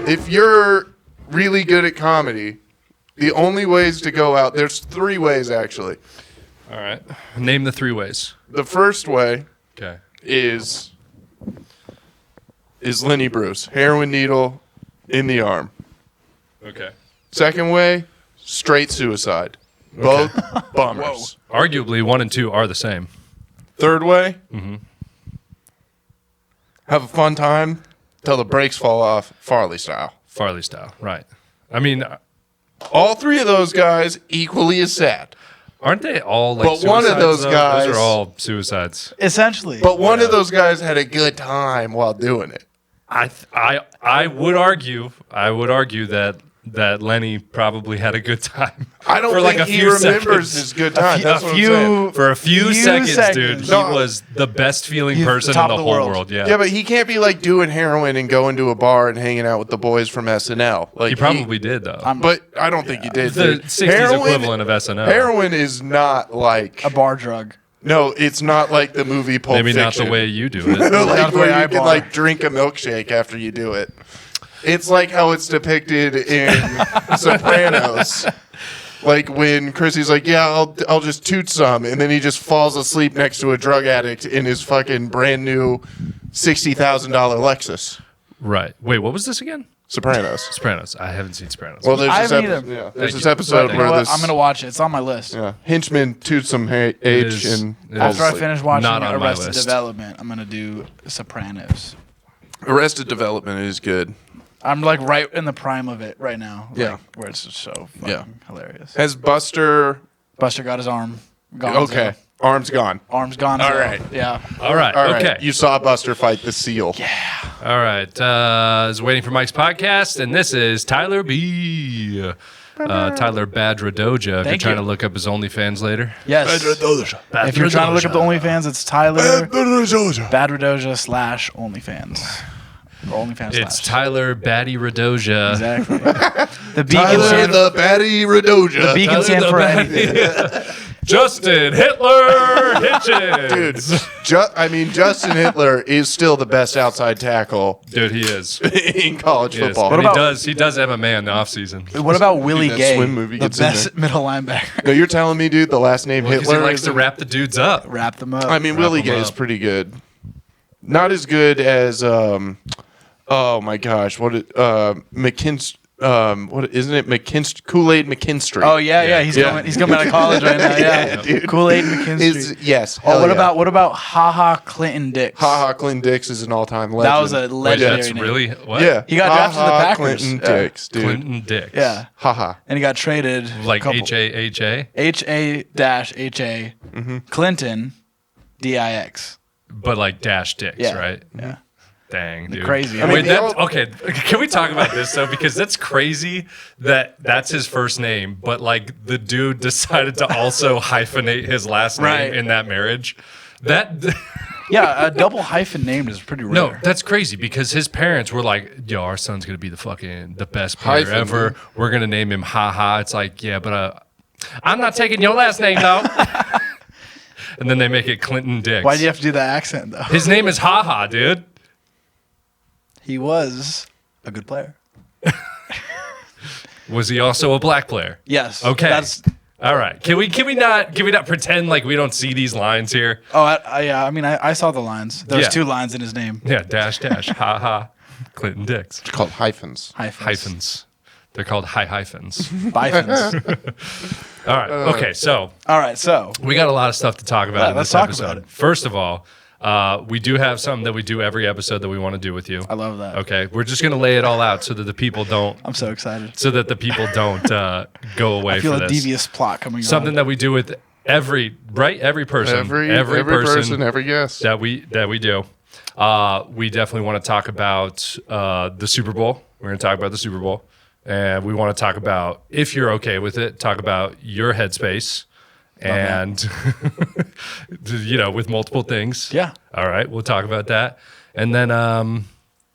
If you're really good at comedy, the only ways to go out, there's 3 ways actually. All right. Name the 3 ways. The first way Okay. is Lenny Bruce, heroin needle in the arm. Okay. Second way, straight suicide. Both bummers. Arguably, 1 and 2 are the same. Third way, have a fun time till the brakes fall off, Farley style. Farley style, right. I mean, All 3 of those guys equally as sad. aren't they all like But one of suicides, those though? guys- Those are all suicides. Essentially. But one of those guys had a good time while doing it. I would argue that Lenny probably had a good time. I don't for think like a he few remembers seconds. his good time. That's what I'm saying. For a few seconds, dude, he No. was the best feeling He's person top in the of the whole world. world. Yeah. Yeah, but he can't be like doing heroin and going to a bar and hanging out with the boys from SNL. Like he probably did though. But I don't think he did. the dude. 60s equivalent of SNL. Heroin is not like a bar drug. No, it's not like the movie Pulp Maybe Fiction. not the way you do it. Like Not the way where I you can bar. like drink a milkshake after you do it. It's like how it's depicted in Sopranos. Like when Chrissy's like, "Yeah, I'll just toot some," and then he just falls asleep next to a drug addict in his fucking brand new $60,000 Lexus. Right. Wait, what was this again? Sopranos. Sopranos. I haven't seen Sopranos. Well, there's I this, haven't epi- either. yeah, there's Thank this you. episode You know where what? this I'm gonna watch it. It's on my list. henchman toots some H is- and it falls After I asleep. finish watching Not on my Arrested list. Development, I'm gonna do Sopranos. Arrested Development is good. I'm like right in the prime of it right now. Like, Yeah. where it's just so fucking Yeah. hilarious. Has Buster? Buster got his arm gone. Okay, arm's gone. Arm's gone. All so, right. Yeah. All right. All right, Okay. you saw Buster fight the seal. All right. Is Waiting for Mike's podcast, and this is Tyler B. Tyler Badruddoja. If you're Thank trying you. to look up his OnlyFans later. Yes. If you're trying to look up the OnlyFans, it's Tyler Badruddoja / OnlyFans. Or OnlyFans It's / Tyler Baddie Radoja. Exactly. The B can Tyler stand, the Baddie Radoja. B can stand for anything. Justin Hitler Hitchens. Dude, Justin Hitler is still the best outside tackle Dude, he is. in college He is. football. But about- he does MMA in the offseason. What about Willie that Gay, swim movie the gets in best middle linebacker? No, you're telling me, dude, the last name Because Hitler he likes is to wrap the dudes up. Wrap them up. I mean, Wrap Willie him Gay is up. pretty good. Not as good as oh my gosh, what isn't it Kool-Aid McKinstry? Oh yeah. He's Yeah. coming out of college right now. Yeah, dude. Kool-Aid McKinstry. Yes. Oh, hell yeah. what about Ha Clinton Dix? Ha Clinton Dix is an all-time legend. That was a Wait, legendary that's name. really what? Yeah. He got drafted to the Packers. Clinton Yeah. Dix, dude. Clinton Dix. Yeah, Haha. and he got traded Like couple- HAHA, HA-HA Clinton DIX. but like dash dicks, Yeah, right? yeah. Dang, dude. Crazy. I mean, Wait, they all- okay. Can we talk about this though? Because that's crazy that that's his first name, but like the dude decided to also hyphenate his last name Right. in that marriage. That Yeah, a double hyphen named is pretty rare. no, that's crazy because his parents were like, "Yo, our son's gonna be the best player Hyphen. ever. We're gonna name him Ha Ha." It's like, yeah, but I'm not taking your last name though. And then they make it Clinton Dix. Why do you have to do that accent though? His name is Ha Ha, dude. He was a good player. Was he also a black player? Yes. Okay. That's. All right. Can we not pretend like we don't see these lines here? Oh, yeah. I mean, I saw the lines. There's Yeah. 2 lines in his name. Yeah, dash dash ha ha, Clinton Dix. It's called hyphens. Hyphens. They're called hyphens. Hyphens. All right. Okay. So All right. So we got a lot of stuff to talk about Yeah, in let's this talk episode. about it. First of all, we do have something that we do every episode that we want to do with you. I love that. Okay. We're just gonna lay it all out so that the people don't I'm so excited. go away I feel for a this. devious plot coming. Something on. that we do with every person, Every person, every guest. that we do. We definitely want to talk about the Super Bowl. We're going to talk about the Super Bowl, and we want to talk about, if you're okay with it, talk about your headspace, and with multiple things. Yeah. All right, we'll talk about that, and then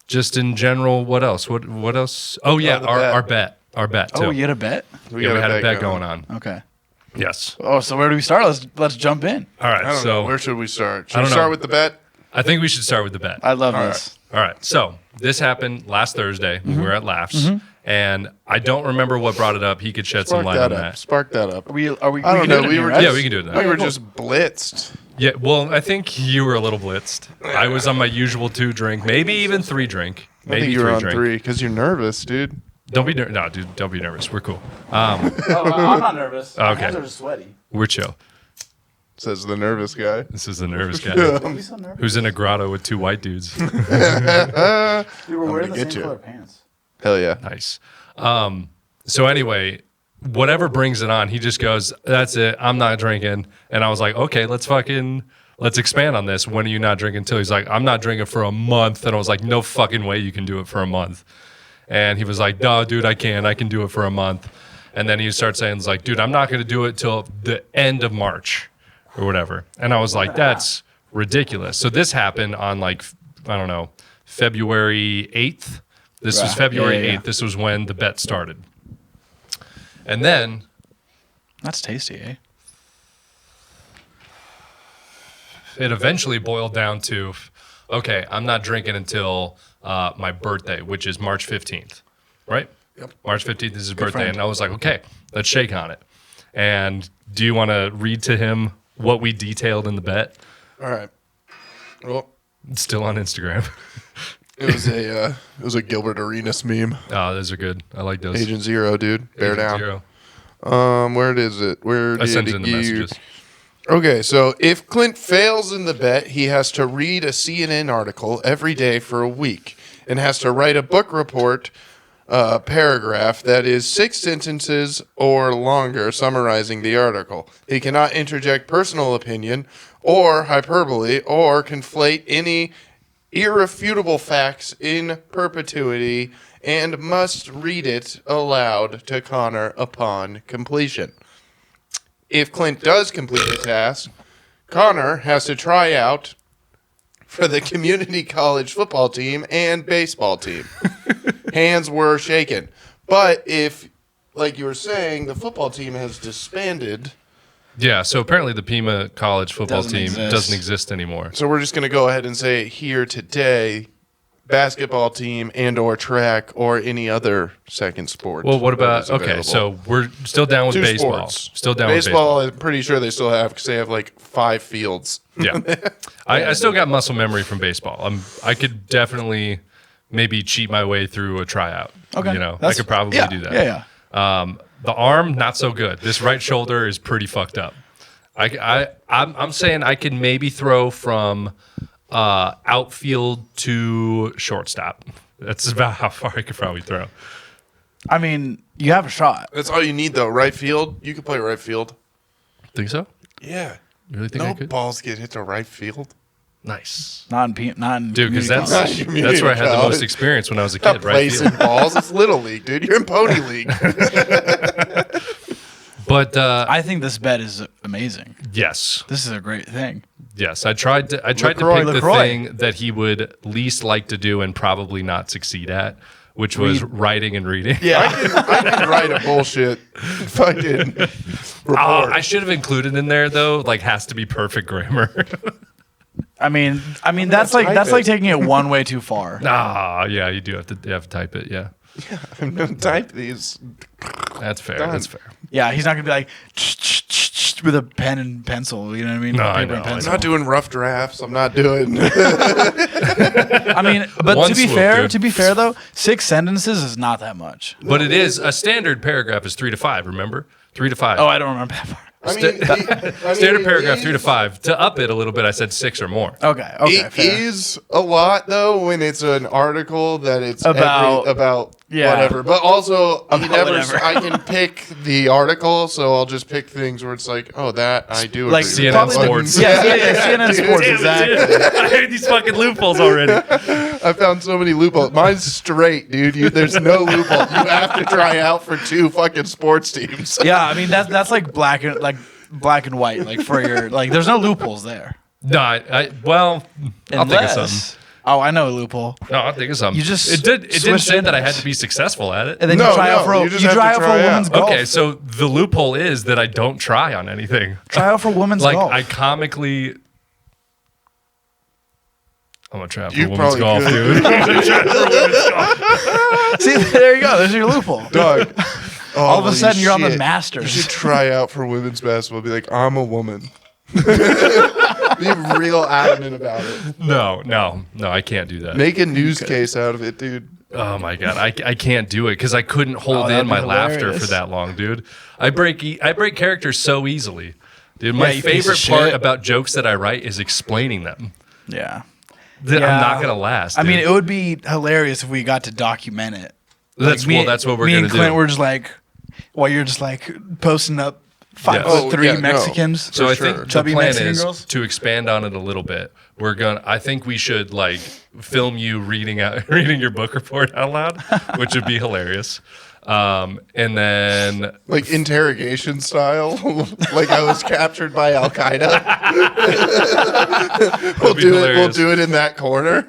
just in general, what else? What else? Oh yeah, the our bet too. Oh, you had a bet? We had a bet going on. Okay. Yes. Oh, so where do we start? Let's jump in. All right. I don't so know. Where should we start? Should I we don't start know. with the bet? I think we should start with the bet. I love this. All right. So this happened last Thursday. We were at Laughs, and I don't remember what brought it up. He could shed some light on that. Spark that up. Are we I don't know. Yeah, we can do it now. We were just blitzed. Yeah, well, I think you were a little blitzed. I was on my usual 2-drink, maybe even 3-drink. I think you were on 3 because you're nervous, dude. Don't be nervous. No, dude, don't be nervous. We're cool. I'm not nervous. Okay. My hands are just sweaty. We're chill. Says the nervous guy. This is the nervous guy Don't be so nervous. who's in a grotto with 2 white dudes. We were wearing gonna the get same you. color pants. Hell yeah. Nice. So anyway, whatever brings it on, he just goes, "That's it. I'm not drinking." And I was like, "Okay, let's expand on this. When are you not drinking till?" He's like, "I'm not drinking for a month." And I was like, "No fucking way you can do it for a month." And he was like, "No, dude, I can do it for a month." And then he starts saying, "It's like, dude, I'm not going to do it till the end of March or whatever." And I was like, "That's ridiculous." So this happened on like, I don't know, February 8th. This was February 8th. This was when the bet started. And then That's tasty, eh? it eventually boiled down to, okay, I'm not drinking until my birthday, which is March 15th, right? Yep. March 15th is his birthday. friend. And I was like, okay, let's shake on it. And do you want to read to him what we detailed in the bet? All right. Well, It's still on Instagram. it was a Gilbert Arenas meme. Oh, those are good. I like those. Agent Zero, dude. Bear Agent down. Zero. Where is it? Where I did sent it in the you? messages. Okay, so if Clint fails in the bet, he has to read a CNN article every day for a week and has to write a book report paragraph that is 6 sentences or longer summarizing the article. He cannot interject personal opinion or hyperbole or conflate any irrefutable facts in perpetuity and must read it aloud to Connor upon completion. If Clint does complete the task, Connor has to try out for the community college football team and baseball team. Hands were shaken. But if, like you were saying, the football team has disbanded, Yeah, so apparently the Pima College football Doesn't team exist. doesn't exist anymore. so we're just going to go ahead and say here today, basketball team and or track or any other second sport. Well, what that about, is okay, available. so we're still down with 2 baseball. sports. Still down with baseball. I'm pretty sure they still have, because they have like 5 fields. Yeah. I still got muscle memory from baseball. I could definitely maybe cheat my way through a tryout. Okay. You know, I That's- could probably yeah, do that. Yeah. The arm, not so good. This right shoulder is pretty fucked up. I'm saying I can maybe throw from outfield to shortstop. That's about how far I could probably throw. I mean, you have a shot. That's all you need, though. Right field, you can play right field. Think so? Yeah. You really think I No could? balls get hit to right field. Nice. Not in Dude, because community that's college. that's where I had the College. most experience when I was a Not kid, right? placing balls. It's Little League, dude. You're in Pony League. But I think this bet is amazing. yes, This is a great thing. yes. I tried to pick LaCroix. the LaCroix. thing that he would least like to do and probably not succeed at, which was writing and reading. I can write a bullshit fucking report. I should have included in there though, like has to be perfect grammar. I mean that's like type it. taking it one way too far. Yeah, you do have to type it. Yeah, I'm going to type these. that's fair. Done. That's fair. Yeah, he's not gonna be like with a pen and pencil. You know what I mean? No, I Paper know, and I I'm pencil. not doing rough drafts. I'm not doing. I mean, but One to be swoop, fair, dude. though, 6 sentences is not that much. But it is a standard paragraph is 3 to 5. Remember, 3 to 5. Oh, I don't remember that part. I mean, Standard paragraph 3 to it 5. To up it a little bit, I said 6 or more. Okay, It fair. is a lot though when it's an article that it's About- about Yeah. whatever. But also, About whatever. I can pick the article, so I'll just pick things where it's like, oh, that I do Like agree with. CNN Sports. Yeah, CNN Sports, Damn it, exactly. dude. I heard these fucking loopholes already. I found so many loopholes. Mine's straight, dude. There's no loophole. You have to try out for 2 fucking sports teams. Yeah, I mean that's like black and white, like for your like. There's no loopholes there. No, I'll think of something. Oh, I know a loophole. No, I'll think of something. You just it didn't switch say that I genders. had to be successful at it. And then No, you try out for you just have to try out for try out. women's golf. Okay, so the loophole is that I don't try on anything. Try out for women's Like golf. I comically I'm gonna try out for You women's probably golf, could. dude. See, there you go. There's your loophole. Dog. All of a Holy sudden, you're on the shit. You Masters. should try out for women's basketball. Be like, I'm a woman. Be real adamant about it. No, I can't do that. Make a news case out of it, dude. Oh my god, I can't do it because I couldn't hold that'd in be my laughter hilarious. for that long, dude. I break characters so easily, dude. My you piece of favorite part shit. about jokes that I write is explaining them. Yeah. That Yeah. I'm not gonna last. I mean, dude. it would be hilarious if we got to document it. that's Like, what we're me gonna and Clint do. were just like, while you're just like posting up 5'3" Oh, yeah, no. Mexicans. So I For think sure. the Chubby plan Mexican is girls? to expand on it a little bit. I think we should like film you reading your book report out loud, which would be hilarious. And then Like interrogation style. Like I was captured by Al Qaeda. We'll be do it. We'll hilarious. do it in that corner.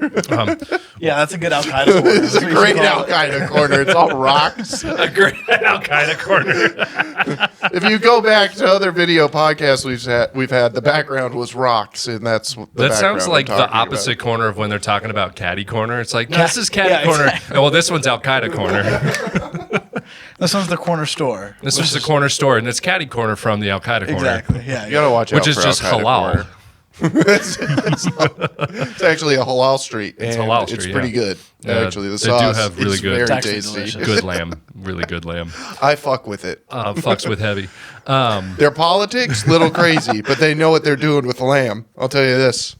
Yeah, that's a good Al Qaeda corner. It's a great Al Qaeda corner. It's all rocks. a great Al Qaeda corner. If you go back to other video podcasts we've had, the background was rocks, and that's the That sounds background like I'm the talking opposite about. corner of when they're talking about caddy corner. It's like, no, this is caddy Yeah, corner. exactly. Oh, well, this one's Al Qaeda corner. This one's the corner store. This is the corner store, and it's caddy corner from the Al Qaeda corner. Exactly. Yeah. You gotta watch out Which is for just Al Qaeda halal. corner. It's actually a halal street. It's and halal It's street, pretty yeah. good. Yeah, Actually, the they do sauce have really is good- very It's actually tasty. delicious. Good lamb. Really good lamb. I fuck with it. Fucks with heavy. Their politics, little crazy, but they know what they're doing with lamb. I'll tell you this.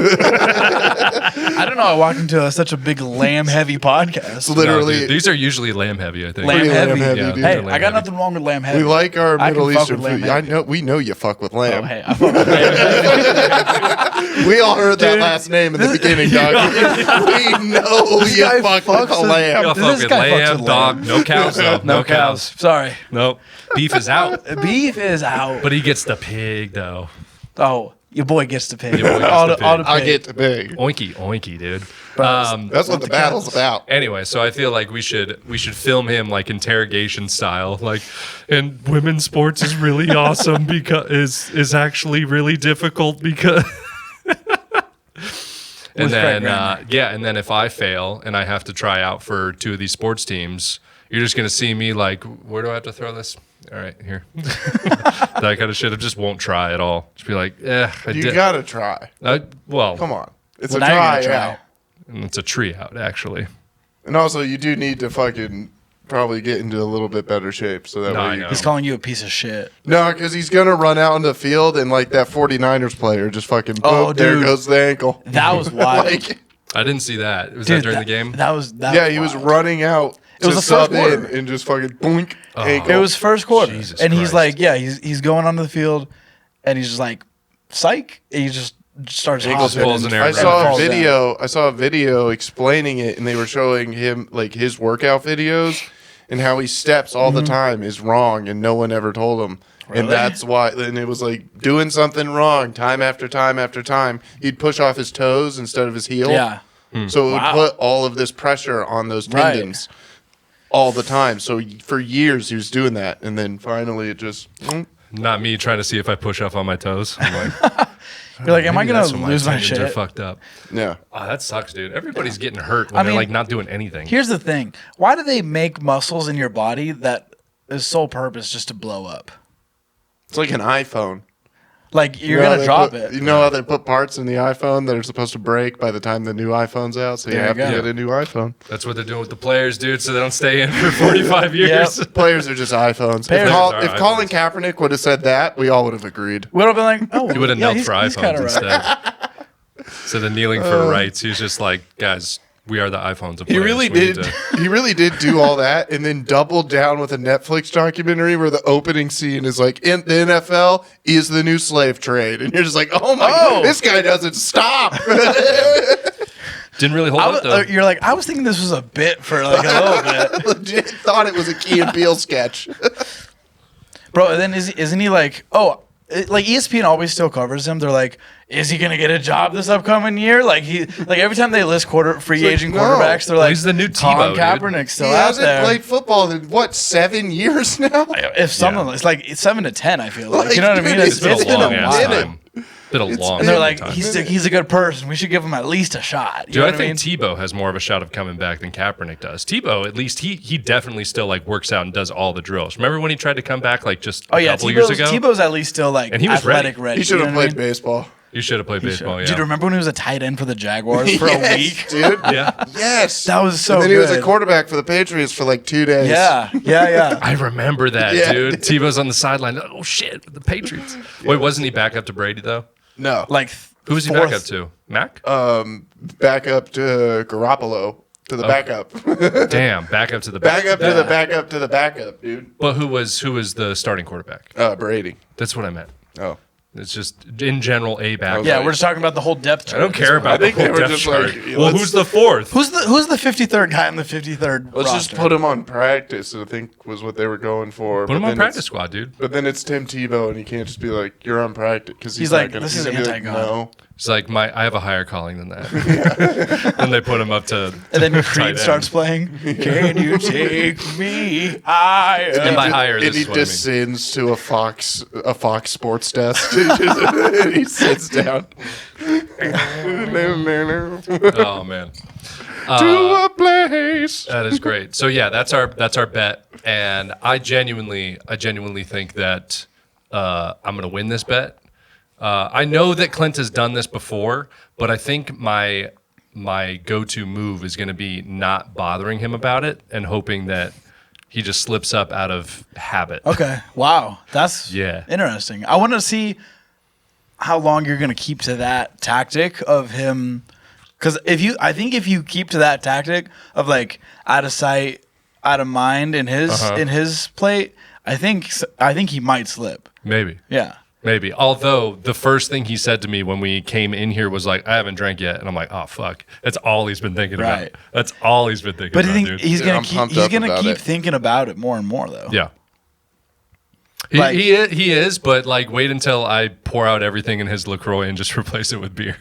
I don't know. I walked into such a big lamb heavy podcast. It's literally, No, dude, these are usually lamb heavy, I think. Lamb pretty heavy. lamb heavy, Yeah. dude. Hey, They're lamb I got heavy. nothing wrong with lamb heavy. We like our I can Middle fuck Eastern with lamb food. heavy. We know you fuck with Oh, lamb. hey, I fuck with lamb heavy. We all heard that last name in the beginning, dog. We know you guy fuck with fucks the with- lamb. Y'all This fuck with guy fucks lamb, with dog. lamb. No cows, though. No cows. Sorry. Nope. Beef is out. Beef is out. But he gets the pig, though. Oh, your boy gets to pay. Your boy gets all to the, all pay. the I pay. get the big. Oinky, oinky, dude. That's what the battle's about. Anyway, so I feel like we should film him like interrogation style, like, and women's sports is really awesome because is actually really difficult because. And With then Fred and then if I fail and I have to try out for 2 of these sports teams, you're just gonna see me like, where do I have to throw this? All right, here. That kind of shit. I just won't try at all. Just be like, I You did. gotta try. Well, Come on. It's Well, a now you're try gonna try. out. and it's a tree out actually. And also, you do need to fucking probably get into a little bit better shape so that No, I way. know. He's calling you a piece of shit. No, because he's gonna run out in the field and like that 49ers player just fucking boom, Oh, there dude. goes the ankle. That was wild. Like, I didn't see that. Was that during the game? That was yeah, he was wild. running out. It was to the first sub in quarter. and just fucking boink ankle. It was first quarter, Jesus and he's Christ. like, yeah, he's going onto the field, and he's just like, psych. And he just starts Eagles hopping falls and- in air. I and saw a falls down. video. I saw a video explaining it, and they were showing him like his workout videos and how he steps all the time is wrong, and no one ever told him. Really? And that's why. And it was like doing something wrong time after time after time. He'd push off his toes instead of his heel. Yeah, So it would Wow. put all of this pressure on those Right. tendons all the time. So for years he was doing that, and then finally it just. Not me trying to see if I push off on my toes. I'm like, you're like, am I maybe gonna that's when lose my tendons are shit? fucked up. Yeah. Oh, that sucks, dude. Everybody's getting hurt when I they're mean, like not doing anything. Here's the thing: why do they make muscles in your body that is sole purpose just to blow up? It's like an iPhone. Like you're You know how gonna they drop put- it. You know how they put parts in the iPhone that are supposed to break by the time the new iPhone's out, so you There you have to go. get a new iPhone. That's what they're doing with the players, dude, so they don't stay in for 45 years. Players are just iPhones. Players are If Colin Kaepernick would have said that, we all would have agreed. Would have been like, oh, He would have yeah, knelt for he's kinda iPhones right. instead. Instead of kneeling for rights, he's just like, guys, we are the iPhones of He players. really We need did. to-" He really did do all that, and then doubled down with a Netflix documentary where the opening scene is like, "In the NFL is the new slave trade," and you're just like, "Oh my, Oh. this guy doesn't stop." Didn't really hold up, though. You're like, I was thinking this was a bit for like a little bit, Legit thought it was a Key and Peele sketch. bro. And then isn't he like, like ESPN always still covers him? They're like, is he gonna get a job this upcoming year? Like every time they list free like, agent no. quarterbacks, they're Well, like, he's the new Colin Tebow, dude. Kaepernick's still He out hasn't there. played football in what 7 years now. If something, it's like 7 to 10. I feel like, Like, you know what I mean? dude, It's it's been a long ass while. minute. been a long And they're like, time. he's a good person. We should give him at least a shot. You Dude, know I what think mean? Tebow has more of a shot of coming back than Kaepernick does. Tebow, at least he definitely still like works out and does all the drills. Remember when he tried to come back like just a couple years ago? Tebow's at least still like And he was athletic ready. He should you have know what I played mean? baseball. You should have played baseball, yeah. Dude, remember when he was a tight end for the Jaguars for a week? dude. Yeah. Yes. That was so And then he was a good. quarterback for the Patriots for like 2 days. Yeah. I remember that, Yeah. dude. Tebow's on the sideline. Oh shit, the Patriots. Wait, wasn't he back up to Brady though? No. Like Who was he back up to? Mac? Back up to Garoppolo. To the backup. Damn, back up to the Back up to the backup to the backup, dude. But who was the starting quarterback? Brady. That's what I meant. Oh. It's just in general a back. Yeah, we're just talking about the whole depth chart. I don't care about I the think they whole were depth just chart. like, Well, let's- who's the fourth? Who's the 53rd guy in the 53rd Let's roster? just put him on practice, I think was what they were going for. Put him on practice squad, dude. But then it's Tim Tebow, and he can't just be like, "You're on practice," because He's not like, gonna, "This he's is gonna be like, anti-God." No, It's like I have a higher calling than that. And they put him up to And then tight Creed end. starts playing. Can you take me higher? And by higher, and this he is what I mean. descends to a Fox Sports desk. And he sits down. Oh man. To a place. That is great. So yeah, that's our bet, and I genuinely think that I'm gonna win this bet. I know that Clint has done this before, but I think my go-to move is gonna be not bothering him about it and hoping that he just slips up out of habit. Okay. Wow. That's Yeah. interesting. I want to see how long you're going to keep to that tactic of him. Because I think if you keep to that tactic of like out of sight, out of mind in his plate, I think he might slip. Maybe. Yeah. Maybe. Although the first thing he said to me when we came in here was like, I haven't drank yet. And I'm like, oh, fuck. That's all he's been thinking Right. about. That's all he's been thinking But about, I think dude. he's Yeah, gonna I'm keep pumped he's up gonna about keep it. thinking about it more and more though. Yeah. Like- He is, but like wait until I pour out everything in his LaCroix and just replace it with beer.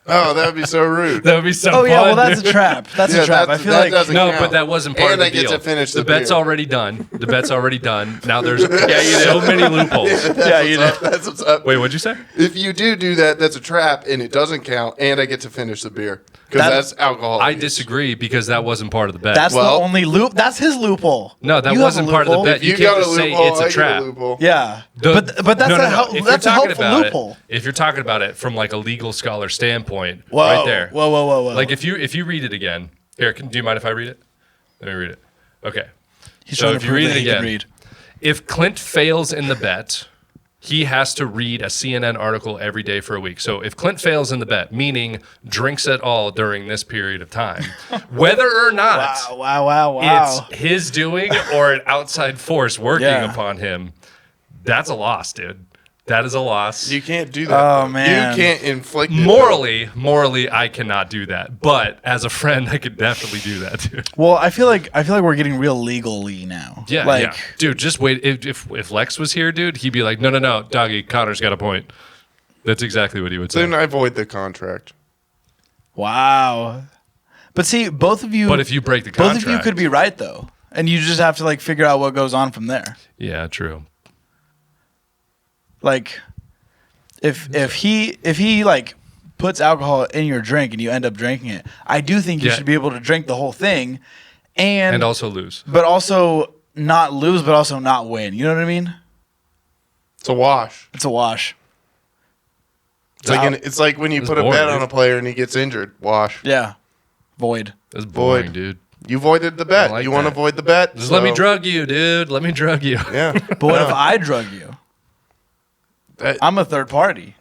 Oh, that would be so rude. That would be so Oh fun. yeah, well that's dude. a trap. That's Yeah, a trap. I that's- feel that like doesn't No, count. but that wasn't part And of I the get deal. to finish the bet's beer. already done. The bet's already done. Now there's so many loopholes. That's what's up. Wait, what'd you say? If you do that, that's a trap, and it doesn't count, and I get to finish the beer because That- that's alcohol. I use. disagree because that wasn't part of the bet. that's Well- the only loop. That's his loophole. No, that You have wasn't a part of the loophole. bet. If You you can't got a just say loophole, it's I a get trap. loophole. Yeah, The- but that's no, no, a no. hel- If you're that's a talking helpful about loophole. If you're talking about it from like a legal scholar standpoint, Whoa, right there. Whoa. Like if you read it again, here, do you mind if I read it? Let me read it. Okay. He's So trying if to you prove read that it he can again, read. if Clint fails in the bet, he has to read a CNN article every day for a week. So if Clint fails in the bet, meaning drinks at all during this period of time, whether or not Wow. it's his doing or an outside force working Yeah. upon him, that's a loss, dude. That is a loss. You can't do that. Oh, though. man. You can't inflict it. Morally, I cannot do that. But as a friend, I could definitely do that, dude. Well, I feel like we're getting real legally now. Yeah, like, yeah. Dude, just wait. If Lex was here, dude, he'd be like, no, doggy, Connor's got a point. That's exactly what he would say. Then I void the contract. Wow. But see, both of you. But if you break the both contract, of you could be right though, and you just have to like figure out what goes on from there. Yeah, true. Like, if he like puts alcohol in your drink and you end up drinking it, I do think you Yeah. should be able to drink the whole thing, and Also lose. but also not lose, but also not win. You know what I mean? It's a wash. It's a wash. It's like when you It's put a boring, bet dude. on a player and he gets injured. Wash. Yeah, void. That's boring, Void. dude. You voided the bet. I like you want to that. void the bet? Just let me so- drug you, dude. Let me drug you. Yeah. But what if I drug you? That- I'm a third party.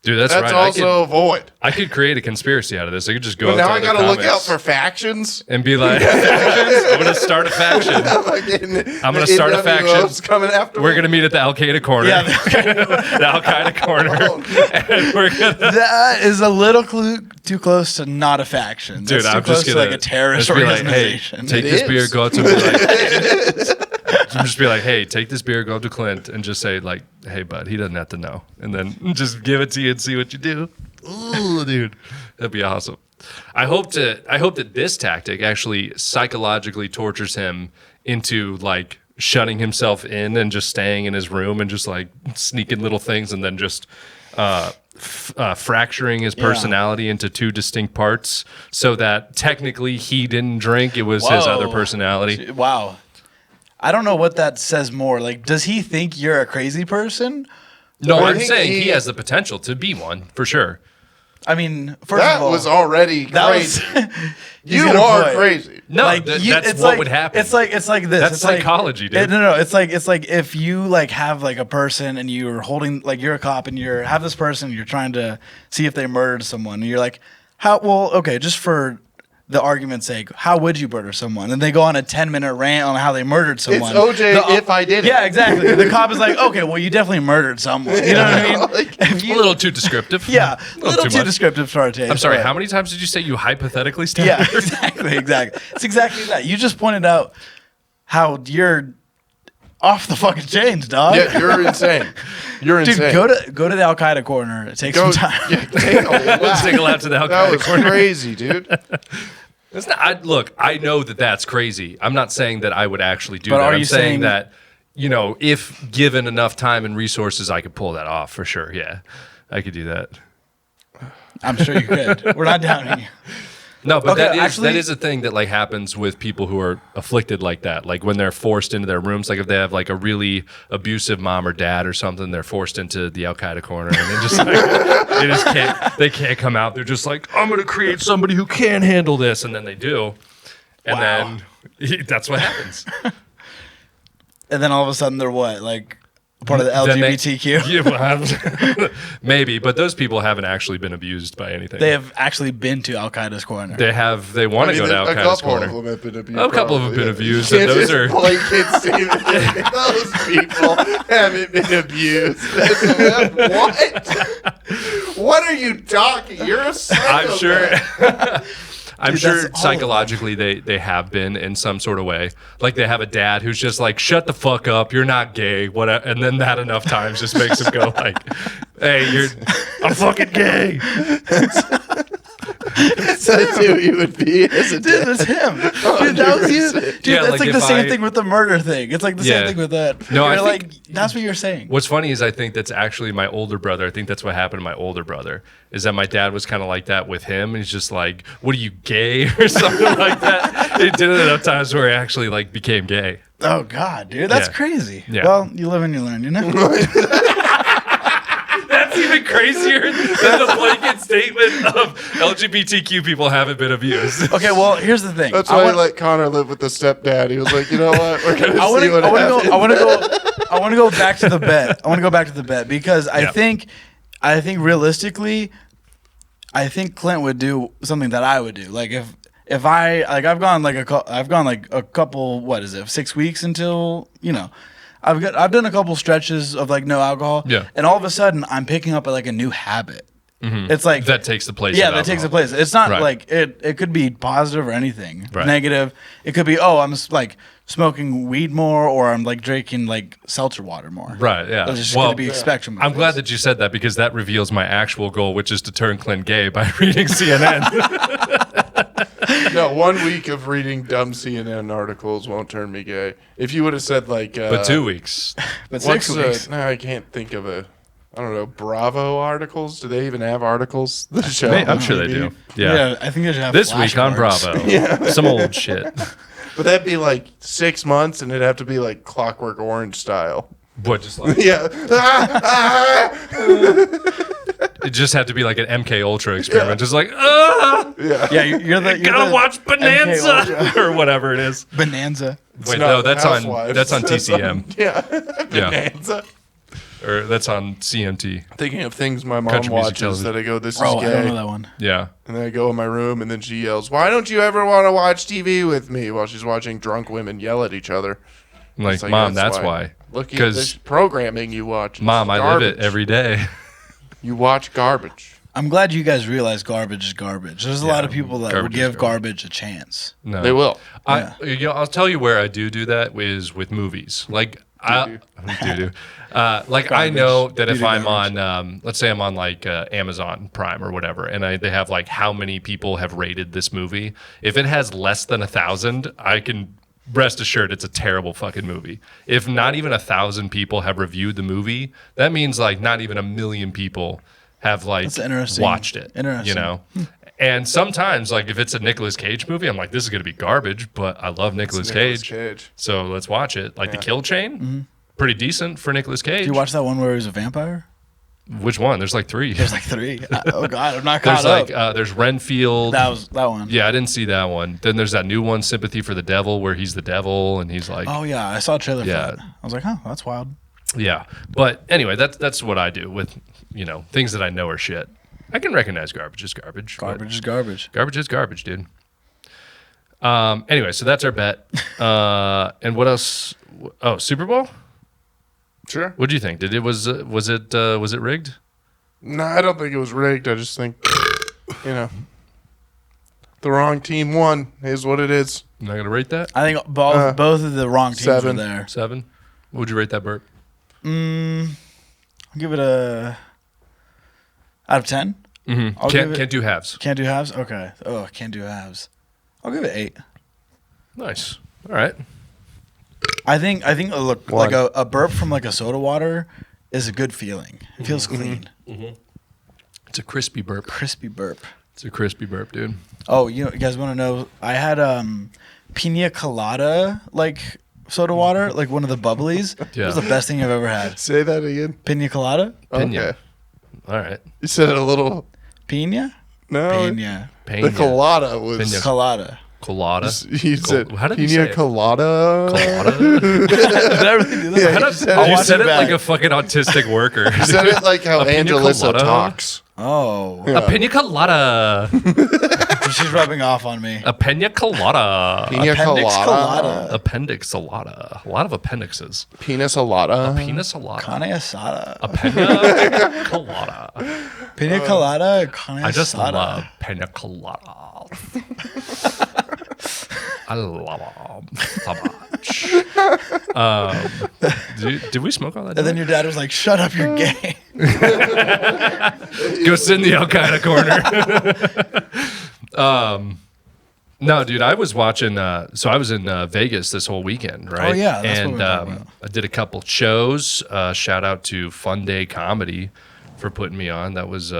Dude, that's That's right. also void. I could create a conspiracy out of this. I could just go But out now I to the gotta look out comments for factions. and be like, I'm going to start a faction. I'm gonna start a faction. Coming after We're me. going to meet at the Al Qaeda corner. Yeah, the Al Qaeda corner. And we're going to. that is a little too close to not a faction. Dude, That's too I'm close just to gonna like a terrorist just be like, organization. hey, take It this is. beer, go up to like, just be like, hey, take this beer, go up to Clint, and just say like, hey, bud, he doesn't have to know, and then just give it to you and see what you do. Ooh, dude, that'd be awesome. I hope that this tactic actually psychologically tortures him into like shutting himself in and just staying in his room and just like sneaking little things and then just fracturing his personality into two distinct parts so that technically he didn't drink. It was his other personality. Wow. I don't know what that says more. Like, does he think you're a crazy person? No, I I'm think saying he has the potential to be one for sure. I mean, first That of all, was already crazy. He's You got a are point. crazy. No, that's what would happen. It's like this. That's it's like, psychology, dude. No. It's like if you like have like a person and you're holding like you're a cop and you're have this person and you're trying to see if they murdered someone and you're like, how? Well, okay, just for the argument's sake, how would you murder someone? And they go on a 10-minute rant on how they murdered someone. It's OJ if I did it. Yeah, exactly. The cop is like, okay, well, you definitely murdered someone. You know what I mean? Like, If A you- little too descriptive. yeah, a little too much. descriptive for our taste. I'm sorry, but- how many times did you say you hypothetically stabbed Yeah, her? exactly. It's exactly that. You just pointed out how you're off the fucking chains, dog. Yeah, you're insane. You're Dude, insane. go to the Al Qaeda corner. Take Go- some time. Yeah, take a Let's lap. take a lap to the That Al-Qaeda was corner. crazy, dude. It's not, look, I know that that's crazy. I'm not saying that I would actually do But that. are I'm you saying saying- that, you know, if given enough time and resources, I could pull that off for sure. Yeah, I could do that. I'm sure you could. We're not doubting you. No, but Okay, that actually- is a thing that like happens with people who are afflicted like that. Like when they're forced into their rooms, like if they have like a really abusive mom or dad or something, they're forced into the Al Qaeda corner and they just like they can't come out. They're just like, I'm gonna create somebody who can handle this, and then they do, and Wow. then that's what happens. And then all of a sudden they're what? Like part of the Then they- LGBTQ? Yeah, well, maybe, but those people haven't actually been abused by anything. They have actually been to Al Qaeda's corner. They want to go to Al a Qaeda's couple corner. of them have been abused. A couple of them have been probably. abused, You and can't those just are- blanket statement. Those people haven't been abused. What? What are you talking? You're a psychopath. I'm sure. I'm Dude, sure that's all of psychologically they have been in some sort of way. Like they have a dad who's just like, shut the fuck up, you're not gay, whatever. And then that enough times just makes him go like, hey, I'm fucking gay. That's who you would be as a Dude, dad. that's him. Dude, that was you. 100%. Dude, Yeah, that's like like the if same I- thing with the murder thing. It's like the same Yeah. thing with that. No, I You're think- like, that's what you're saying. What's funny is I think that's actually my older brother. I think that's what happened to my older brother. Is that my dad was kind of like that with him. He's just like, what are you, gay or something like that? He did it enough times where he actually like became gay. Oh, God, dude. That's Yeah. crazy. Yeah. Well, you live and you learn, you know? That's even crazier than the blanket statement of LGBTQ people haven't been abused. Okay, well, here's the thing. That's I why want- he let Connor live with the stepdad. He was like, you know what? We're gonna I want see to what happens. go. I want to go back to the bet. I want to go back to the bet because I think realistically, I think Clint would do something that I would do. Like if I like I've gone like a couple, what is it, 6 weeks until, you know, I've done a couple stretches of like no alcohol. Yeah. And all of a sudden I'm picking up like a new habit. It's like That takes the place. yeah, of that takes the alcohol. place. It's not Right. like it could be positive or anything Right. negative. It could be, oh, I'm like smoking weed more, or I'm like drinking like seltzer water more. Right, yeah. There's just Well, going to be a spectrum. Of I'm glad things. that you said that because that reveals my actual goal, which is to turn Clint gay by reading CNN. No, 1 week of reading dumb CNN articles won't turn me gay. If you would have said like, but 2 weeks. But what's 6 weeks. no, I can't think of a. I don't know. Bravo articles? Do they even have articles? The show. I'm sure they do. Yeah. I think they should have This week on flashcards. Bravo. Some old shit. But that'd be like 6 months, and it'd have to be like Clockwork Orange style. What, just like Yeah. it just had to be like an MK Ultra experiment, just like Yeah. Yeah, you're the gotta watch MK Bonanza or whatever it is. Bonanza. Wait, not no, that's on Housewives. TCM. Yeah. Yeah, Bonanza. or that's on CMT. Thinking of things my mom Country music watches television. that I go, this is Oh, I don't gay. know that one. Yeah, And then I go in my room, and then she yells, "Why don't you ever want to watch TV with me?" While she's watching drunk women yell at each other. I'm like, It's like, Mom, that's why. Look at Because this programming you watch. It's Mom, I live it garbage. every day. You watch garbage. I'm glad you guys realize garbage is garbage. There's a lot of people that would garbage is give garbage. garbage a chance. No, They will. I'll tell you where I do that is with movies. Like I know that if I'm on, let's say I'm on like Amazon Prime or whatever, and they have like how many people have rated this movie. If it has less than 1,000, I can rest assured, it's a terrible fucking movie. If not even 1,000 people have reviewed the movie, that means like not even 1 million people have like That's interesting. watched it. Interesting. You know? And sometimes, like, if it's a Nicolas Cage movie, I'm like, this is going to be garbage, but I love Nicolas Cage. So let's watch it. Like, The Kill Chain, pretty decent for Nicolas Cage. Did you watch that one where he was a vampire? Which one? There's like 3. There's like 3. Oh, God. I'm not caught There's up. there's Renfield. That one. Yeah, I didn't see that one. Then there's that new one, Sympathy for the Devil, where he's the devil and he's like, Oh, yeah. I saw a trailer Yeah. for that. I was like, oh, that's wild. yeah. But anyway, that's what I do with, things that I know are shit. I can recognize garbage is garbage. Garbage is garbage. Garbage is garbage, dude. Anyway, so that's our bet. And what else? Oh, Super Bowl? Sure. What do you think? Was it rigged? No, I don't think it was rigged. I just think, the wrong team won is what it is. I'm not gonna rate that. I think both of the wrong teams 7. were there. 7. What would you rate that, Bert? I'll give it a out of 10. Mm-hmm. Can't do halves. Can't do halves. Okay. Oh, can't do halves. I'll give it 8. Nice. All right. I think look, One. like a burp from like a soda water is a good feeling. It feels clean. It's a crispy burp. Crispy burp. It's a crispy burp, dude. Oh, you guys want to know? I had pina colada like soda water, like one of the bubblies. It Yeah. was the best thing I've ever had. Say that again. Pina colada? Pina. Okay. All right. You said it a little. Pina? No. Pina. Pina. The colada was. Pina. Colada. Colada. You said How did you pina say it? colada. Colada. Did I really do that? Yeah, How you did- said I'll it. You watch said it back. like a fucking autistic worker. You said it like how A pina Angelissa colada? talks. Oh. Yeah. A pina colada. She's rubbing off on me. A pina colada. Pina Appendix colada. colada. Appendix salada. A lot of appendixes. Pina colada. Pina salada. Carne asada. A pina colada. Pina colada. Carne I just asada. love pina colada. I love them so much. Did we smoke all that? And then your dad was like, "Shut up, you're gay." Go sit in the Al Qaeda corner. No, dude, I was watching. So I was in Vegas this whole weekend, right? Oh, yeah, that's what and we were talking about. I did a couple shows. Shout out to Fun Day Comedy for putting me on. That was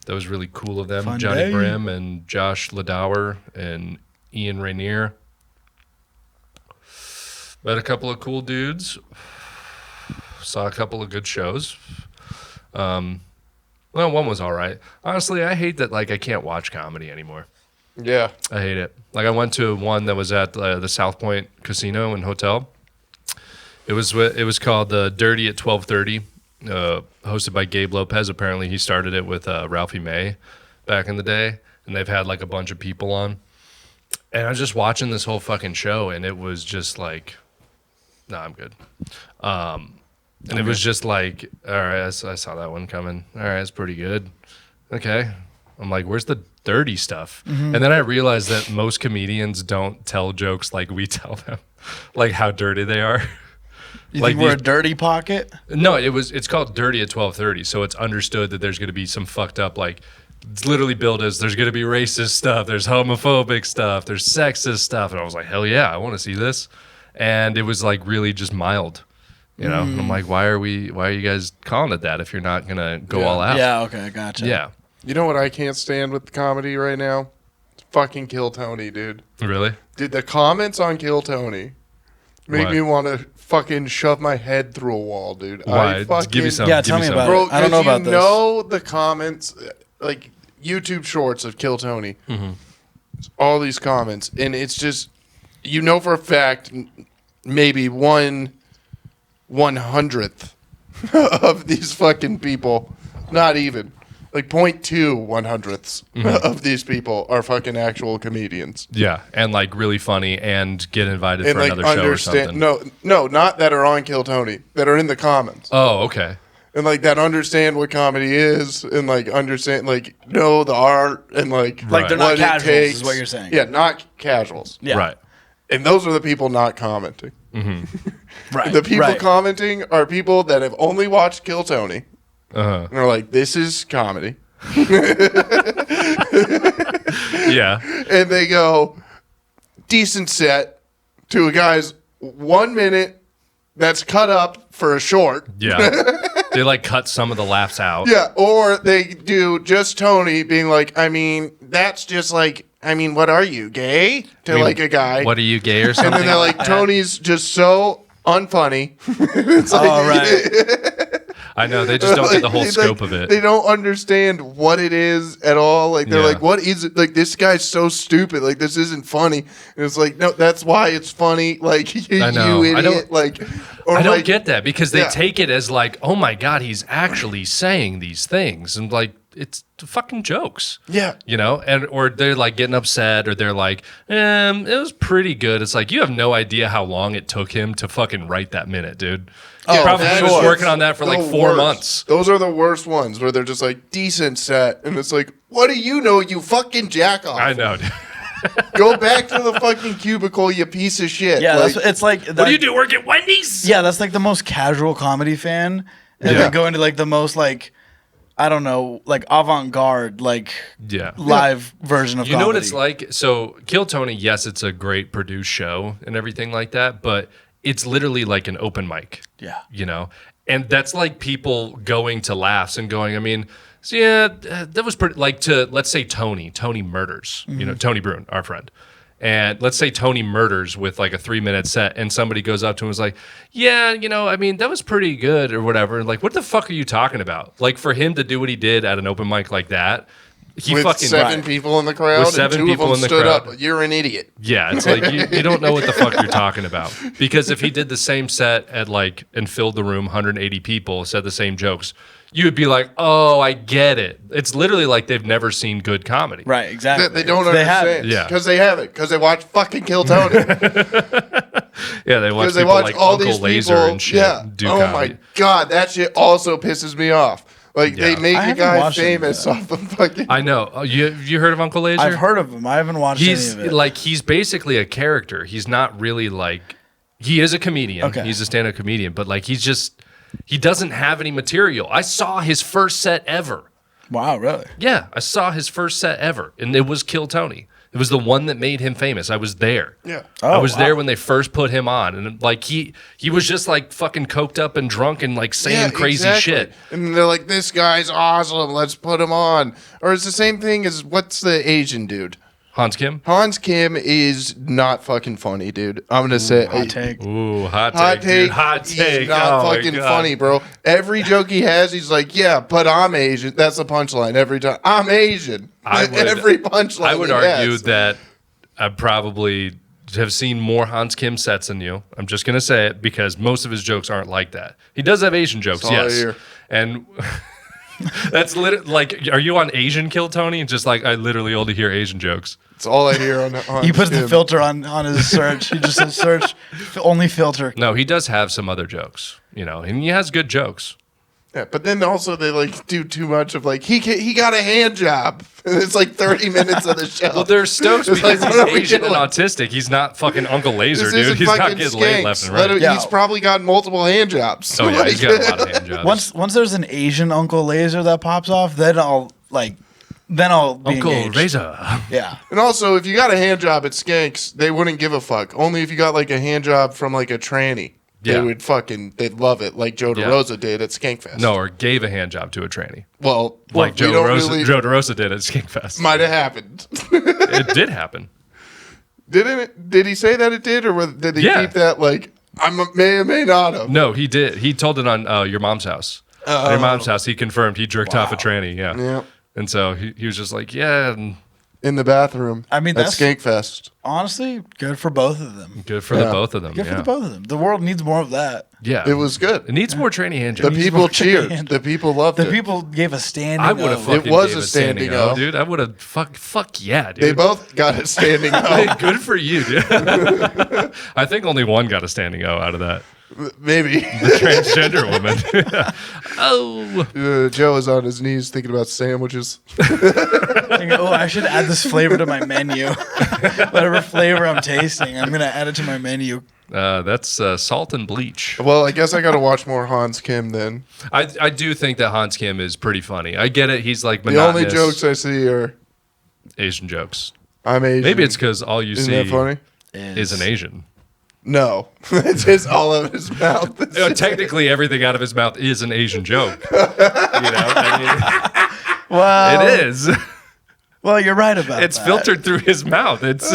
really cool of them. Fun Johnny Day. Brim and Josh Ladauer and Ian Rainier. Met a couple of cool dudes. Saw a couple of good shows. Well, one was all right. Honestly, I hate that like I can't watch comedy anymore. Yeah. I hate it. Like I went to one that was at the South Point Casino and Hotel. It was called the Dirty at 12:30, hosted by Gabe Lopez. Apparently, he started it with Ralphie May back in the day, and they've had like a bunch of people on. And I was just watching this whole fucking show, and it was just like, no, I'm good. And it was just like, all right, I saw that one coming. All right, it's pretty good. Okay. I'm like, where's the dirty stuff? And then I realized that most comedians don't tell jokes like we tell them, like how dirty they are. You Like think we're a these- dirty pocket? No, it's called Dirty at 12:30, so it's understood that there's going to be some fucked up, like, it's literally billed as there's going to be racist stuff, there's homophobic stuff, there's sexist stuff, and I was like, hell yeah, I want to see this. And it was like really just mild, And I'm like, why are you guys calling it that if you're not gonna go all out? Yeah, okay, gotcha. Yeah, You know what I can't stand with comedy right now? Fucking Kill Tony, dude. really? Dude, the comments on Kill Tony make What? me want to fucking shove my head through a wall, dude. Why? I fucking, Give me some. Yeah, give tell me some. about Bro, it. I don't know 'cause about you this. know the comments, like YouTube shorts of Kill Tony. All these comments. And it's just, you know for a fact, maybe 1/100th of these fucking people, not even, like 0.2/100ths of these people are fucking actual comedians. Yeah, and like really funny and get invited And for like another show or something. no, not that are on Kill Tony, that are in the comments. Oh, okay. And like that understand what comedy is and like understand like know the art and like Like, they're not what it casuals, takes. is what you're saying. Yeah, not casuals. Yeah. Right. And those are the people not commenting. Right. The people right. commenting are people that have only watched Kill Tony Uh-huh. and are like, this is comedy. Yeah. And they go, decent set, to a guy's 1 minute that's cut up for a short. Yeah. They like cut some of the laughs out. Yeah, or they do just Tony being like, I mean, that's just like, I mean, what are you, gay? To like a guy. What are you, gay or something? And then they're like, Tony's just so unfunny. It's like, right. I know, they just don't get the whole scope of it. They don't understand what it is at all. Like, they're like, what is it? Like, this guy's so stupid. Like, this isn't funny. And it's like, no, that's why it's funny. Like, I know. you idiot. I don't get that because they take it as like, oh my God, he's actually saying these things. And like, it's fucking jokes. Yeah. You know, or they're like getting upset or they're like, it was pretty good. It's like, you have no idea how long it took him to fucking write that minute, dude. He probably was working on that for like 4 months. Those are the worst ones where they're just like, decent set. And it's like, what do you know, you fucking jack off? I know, dude. Go back to the fucking cubicle, you piece of shit. Yeah, like, it's like. What do you do? Work at Wendy's? Yeah, that's like the most casual comedy fan. And then go into like the most like, I don't know, like avant-garde, like live version of comedy. You know what it's like? So Kill Tony, yes, it's a great produced show and everything like that, but it's literally like an open mic. Yeah. You know? And that's like people going to laughs and going, I mean, so yeah, that was pretty, like to, let's say Tony murders, you know, Tony Bruin, our friend. And let's say Tony murders with like a 3-minute set and somebody goes up to him and was like, yeah, you know, I mean, that was pretty good or whatever. And like, what the fuck are you talking about? Like for him to do what he did at an open mic like that, he with fucking 7 people in the crowd, with 7 and 2 people of them in the stood crowd. up. You're an idiot. Yeah, it's like you don't know what the fuck you're talking about. Because if he did the same set at like and filled the room, 180 people, said the same jokes, you would be like, oh, I get it. It's literally like they've never seen good comedy. Right, exactly. They don't understand. Yeah. Because they have it. Because they watch fucking Kill Tony. Yeah, they watch Because they people watch like all Uncle these Laser people. and shit Yeah. do Oh comedy. my God. That shit also pisses me off. Like, they make I a haven't guy watched any of famous that. off of fucking... I know. Oh, you heard of Uncle Laser? I've heard of him. I haven't watched He's any of it. like, he's basically a character. He's not really like, he is a comedian. Okay. He's a stand-up comedian, but like he's just, he doesn't have any material. I saw his first set ever. Wow, really? Yeah, I saw his first set ever, and it was Kill Tony. It was the one that made him famous. I was there. Yeah. I Oh, was wow. there when they first put him on, and like he was just like fucking coked up and drunk and like saying crazy exactly. shit. And they're like, this guy's awesome. Let's put him on. Or it's the same thing as, what's the Asian dude? Hans Kim? Hans Kim is not fucking funny, dude. I'm going to say... Hot take. Ooh, hot Hot take, take. dude. Hot take. He's not Oh my fucking God. funny, bro. Every joke he has, he's like, yeah, but I'm Asian. That's the punchline every time. I'm Asian. Every punchline. I would he argue has. that I probably have seen more Hans Kim sets than you. I'm just going to say it because most of his jokes aren't like that. He does have Asian jokes, all I yes. hear. And that's literally like, are you on Asian Kill Tony? Just like, I literally only hear Asian jokes. It's all I hear on Hans He puts the Kim. filter on his search. He just says search, only filter. No, he does have some other jokes, you know, and he has good jokes. Yeah, but then also they like do too much of like, he got a hand job. And it's like 30 minutes of the show. Well, they're stoked It's because like, he's what are we Asian and doing? autistic. He's not fucking Uncle Laser, This dude. isn't He's not fucking getting laid skanks. left and right. Yeah. He's probably got multiple hand jobs. Oh, yeah, he's got a lot of hand jobs. Once there's an Asian Uncle Laser that pops off, then I'll be Uncle engaged. Razor. Yeah. And also, if you got a hand job at Skanks, they wouldn't give a fuck. Only if you got like a hand job from like a tranny. Yeah. They'd love it, like Joe DeRosa did at Skankfest. No, or gave a hand job to a tranny. Well, Like we Joe don't DeRosa, Joe DeRosa did at Skankfest. might have happened. It did happen. Didn't it? Did he say that it did, or did they Yeah. keep that like may or may not have? No, he did. He told it on Your Mom's House. Your Mom's House, he confirmed he jerked off a tranny. Yeah. Yeah, And so he was just like, yeah, and in the bathroom. I mean, at that's- Skankfest. Honestly, good for both of them. good for the Yeah. both of them. Good yeah. for the both of them. The world needs more of that. Yeah. It was good. It needs more tranny hand The jobs. people more cheered. hand- The people loved The it. people gave a standing. I would have O. fucking was gave a standing O. dude. I would have fuck yeah, dude. They both got a standing Hey, O. good for you, dude. I think only one got a standing O out of that. Maybe. Transgender woman. Oh. Joe is on his knees thinking about sandwiches. Thinking, oh, I should add this flavor to my menu. Whatever flavor I'm tasting, I'm gonna add it to my menu. That's salt and bleach. Well, I guess I got to watch more Hans Kim then. I do think that Hans Kim is pretty funny. I get it. He's like The monotonous. only jokes I see are Asian jokes. I'm Asian. Maybe it's because all you Isn't see that funny? is an Asian. No, it's just all of his mouth. Technically, everything out of his mouth is an Asian joke. I mean, Well, it is. Well, you're right about It's that. filtered through his mouth. It's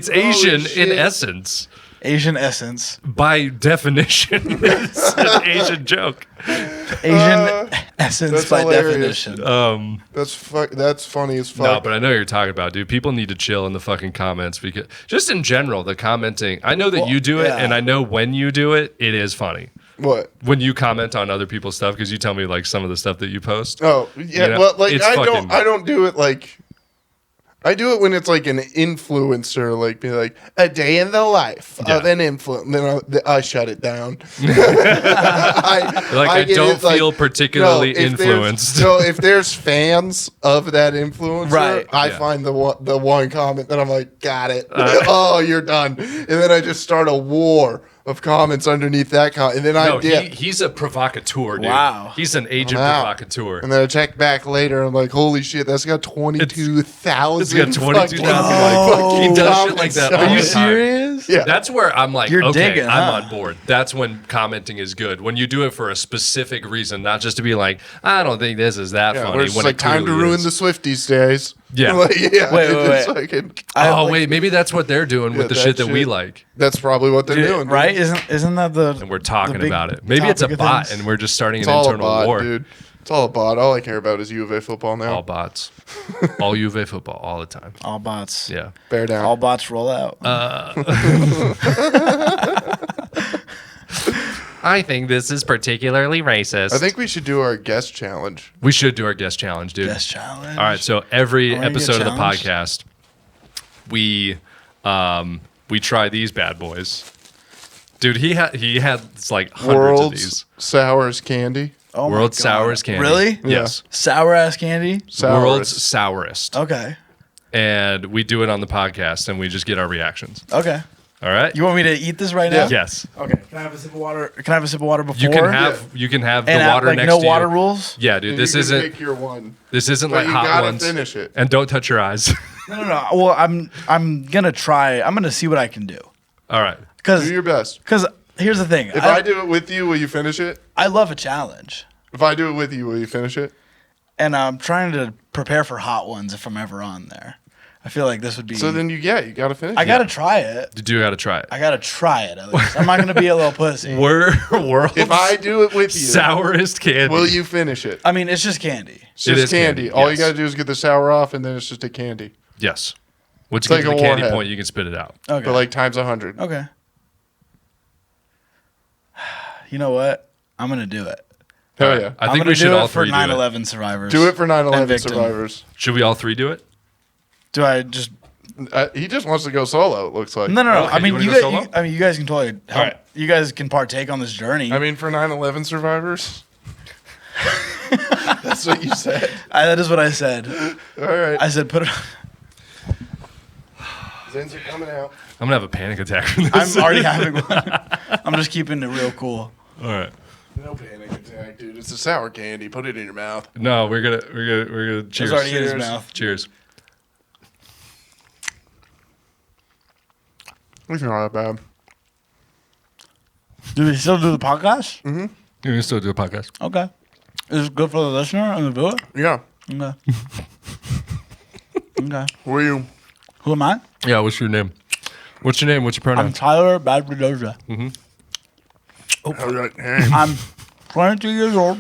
Asian shit. in essence. Asian essence. By definition, it's an Asian joke. Asian essence that's by hilarious. definition. That's funny as fuck. No, but I know what you're talking about, dude. People need to chill in the fucking comments because just in general, the commenting. I know that you do it, yeah. and I know when you do it, it is funny. What? When you comment on other people's stuff, because you tell me like some of the stuff that you post. Oh, yeah. You know, well, like it's I fucking- don't do it like. I do it when it's like an influencer, like be like a day in the life of an influencer. Then I shut it down. I get don't it, like, feel particularly if there's- influenced. So if there's fans of that influencer, Right. I Yeah. find the one comment that I'm like, got it. Oh, you're done. And then I just start a war of comments underneath that comment. And then No, I dip. he's a provocateur, dude. Wow. He's an agent I'm out. provocateur. And then I check back later. I'm like, holy shit, that's got 22,000. It's got 22,000. fucking He does shit comments like that on all Are you the it. time. serious? Yeah. That's where I'm like, You're okay, digging, I'm huh? on board. That's when commenting is good. When you do it for a specific reason, not just to be like, I don't think this is that Yeah, funny. where it's when like it time to clearly ruin is. the Swifties days. Yeah. Like, yeah. Wait, it's wait. fucking- Oh, wait, maybe that's what they're doing with the that shit that we shit. like. That's probably what they're doing. dude. Right? Isn't that the? And we're talking big about it. Maybe it's a topic of bot things? and we're just starting It's an all a internal bot, war. dude. It's all a bot. All I care about is U of A football now. All bots. All UV football all the time. All bots. Yeah. Bear down. All bots roll out. I think this is particularly racist. I think we should do our guest challenge. we should do our guest challenge, dude. Best challenge. All right, so every I wanna get episode of the challenged. podcast, we try these bad boys. Dude, he had like hundreds of World's these. sourest candy. Oh my World's God. sourest candy. Really? Yes. Sour ass candy. World's Sourest. sourest. Okay. And we do it on the podcast and we just get our reactions. Okay. All right? You want me to eat this right now? Yeah. Yes. Okay. Can I have a sip of water? Can I have a sip of water before? You can have the and water like next no to water you. rules. Yeah, dude. And This you can isn't pick your one. like But you hot gotta ones. finish it. And don't touch your eyes. No. Well, I'm gonna try. I'm gonna see what I can do. All right. Because Do your best. here's the thing. If I do it with you, will you finish it? I love a challenge, If I do it with you, will you finish it? and I'm trying to prepare for hot ones if I'm ever on there. I feel like this would be. So then you gotta finish I it. gotta try it. You do got to try it. I gotta try it at least. I'm not gonna be a little pussy. World's If I do it with you, sourest candy. will you finish it? I mean, it's just candy. It's It just is candy. candy, All yes. you gotta do is get the sour off, and then it's just a candy. Yes. Once It's you like get to a the candy warhead. point, you can spit it out. Okay. But like times 100. Okay. You know what? I'm gonna do it. Hell All right. yeah. I I'm think gonna we should do all it for three do it. 9/11 survivors. Do it for and 9/11 victim. survivors. Should we all three do it? Do I just? He just wants to go solo. It looks like. No. Okay, I mean, you wanna you go guys. solo? You guys can totally. Help. All right. You guys can partake on this journey. I mean, for 9/11 survivors. That's what you said. That is what I said. All right. I said put it. Zins are coming out. I'm gonna have a panic attack from this. I'm already having one. I'm just keeping it real cool. All right. No panic attack, dude. It's a sour candy. Put it in your mouth. No, we're gonna cheers. It's already in his Cheers. mouth. Cheers. It's not that bad. Do we still do the podcast? You can still do a podcast. Okay. Is it good for the listener and the viewer? Yeah. Okay. Okay. Who are you? Who am I? Yeah. What's your name? What's your name? What's your I'm pronoun? Tyler Badruddoja. All right. Hey. I'm 22 years old.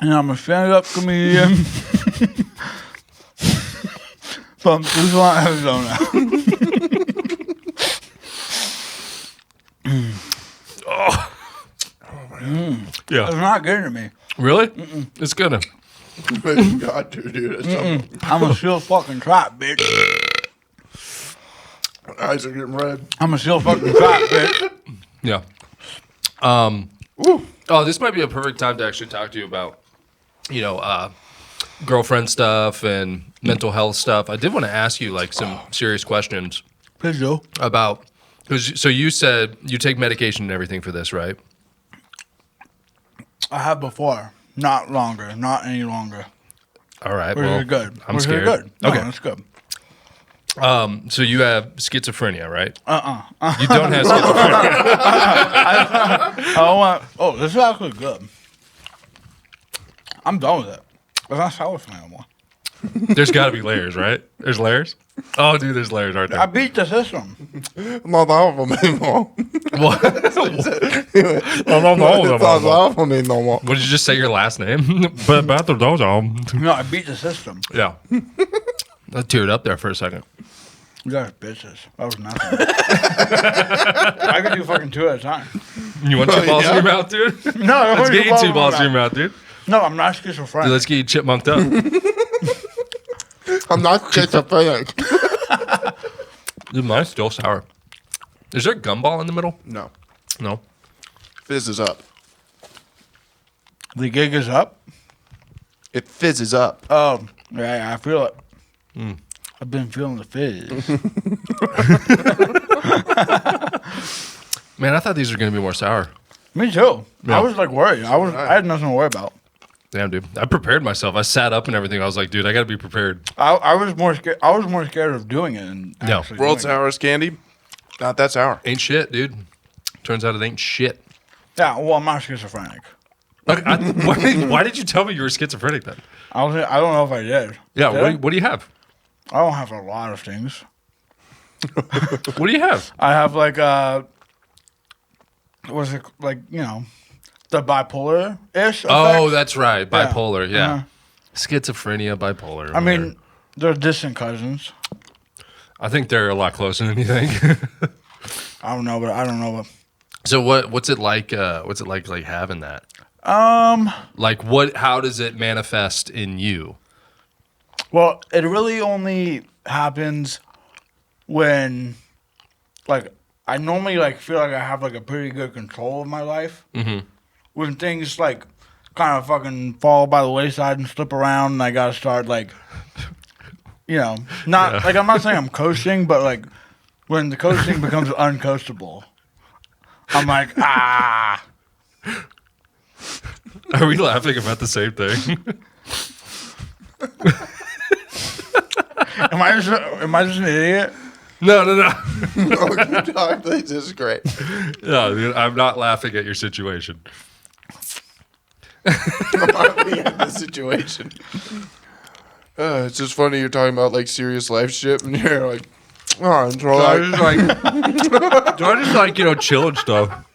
And I'm a stand-up comedian from Tucson, Arizona. Yeah. It's not getting to me. Really? It's gonna. God, dude. It's so, I'm a still fucking trap, bitch. eyes are getting red. I'm a still fucking trap, bitch. Yeah. Oh, this might be a perfect time to actually talk to you about, girlfriend stuff and mental health stuff. I did want to ask you like some serious questions Please do. about so you said you take medication and everything for this, right? I have before. Not longer. Not any longer. All right. Which Well, is good. I'm Which is scared. good. No, Okay. that's good. So you have schizophrenia, right? You don't have schizophrenia. This is actually good. I'm done with it. It's not sour for me anymore. There's got to be layers, right? There's layers? Oh, dude, there's layers, aren't I there? beat the system. Not all of them anymore. What? Not all of them anymore. What did you just say your last name? Badruddoja. No, I beat the system. Yeah. I teared up there for a second. You guys bitches. That was nothing. I could do fucking 2 at a time. You want 2 balls in your mouth, dude? No, Let's get you 2 balls in your mouth, dude. No, I'm not schizophrenic. Dude, let's get you chipmunked up. I'm not schizophrenic. Dude, mine's still sour. Is there a gumball in the middle? No. No. Fizzes up. The gig is up? It fizzes up. Oh, yeah, I feel it. I've been feeling the fizz. Man, I thought these were going to be more sour. Me too. Yeah. I was like worried. I had nothing to worry about. Damn, dude. I prepared myself. I sat up and everything. I was like, dude, I got to be prepared. I was more scared. I was more scared of doing it than No. actually World doing it. sourest candy? Not that sour. Ain't shit, dude. Turns out it ain't shit. Yeah, well, I'm not schizophrenic. Okay, why did you tell me you were schizophrenic then? I don't know if I did. Yeah, Did I? what do you have? I don't have a lot of things. What do you have? I have like was it like, the bipolar ish? Oh, that's right. Yeah. Bipolar, yeah. Uh-huh. Schizophrenia, bipolar. I mean, they're distant cousins. I think they're a lot closer than you think. I don't know, but I don't know. So what's it like like having that? Like how does it manifest in you? Well, it really only happens when, like, I normally feel like I have a pretty good control of my life. Mm-hmm. When things kind of fucking fall by the wayside and slip around, and I gotta start not I'm not saying I'm coasting, but when the coasting becomes uncoastable, I'm like, ah. Are we laughing about the same thing? Am I just an idiot? No. This is great. No, dude, I'm not laughing at your situation. I'm laughing at the situation. It's just funny you're talking about serious life shit, and you're like, oh, and so I just chill and stuff.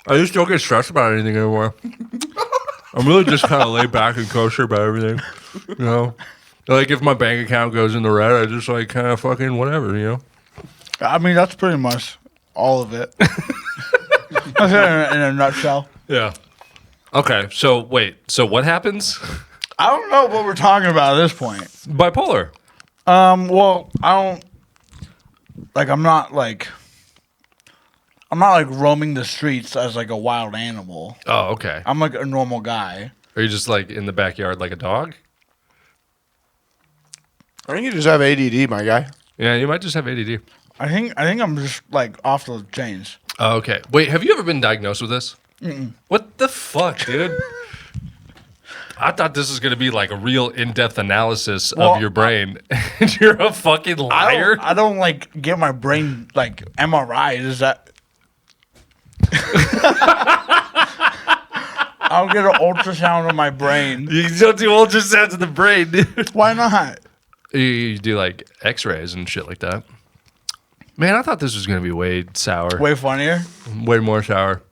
I just don't get stressed about anything anymore. I'm really just kind of laid back and kosher about everything. If my bank account goes in the red, I just kind of fucking whatever, I mean, that's pretty much all of it. That's it in a nutshell. Yeah. Okay, so wait. So what happens? I don't know what we're talking about at this point. Bipolar. Well, I don't I'm not roaming the streets as a wild animal. Oh, okay. I'm a normal guy. Are you just in the backyard like a dog? I think you just have ADD, my guy. Yeah, you might just have ADD. I think I'm just off the chains. Oh, okay. Wait, have you ever been diagnosed with this? Mm-mm. What the fuck, dude? I thought this was going to be a real in-depth analysis of your brain. And you're a fucking liar? I don't get my brain MRIs. Is that? I don't get an ultrasound of my brain. You don't do ultrasounds of the brain, dude. Why not? You do x-rays and shit like that. Man, I thought this was going to be way sour. Way funnier. Way more sour.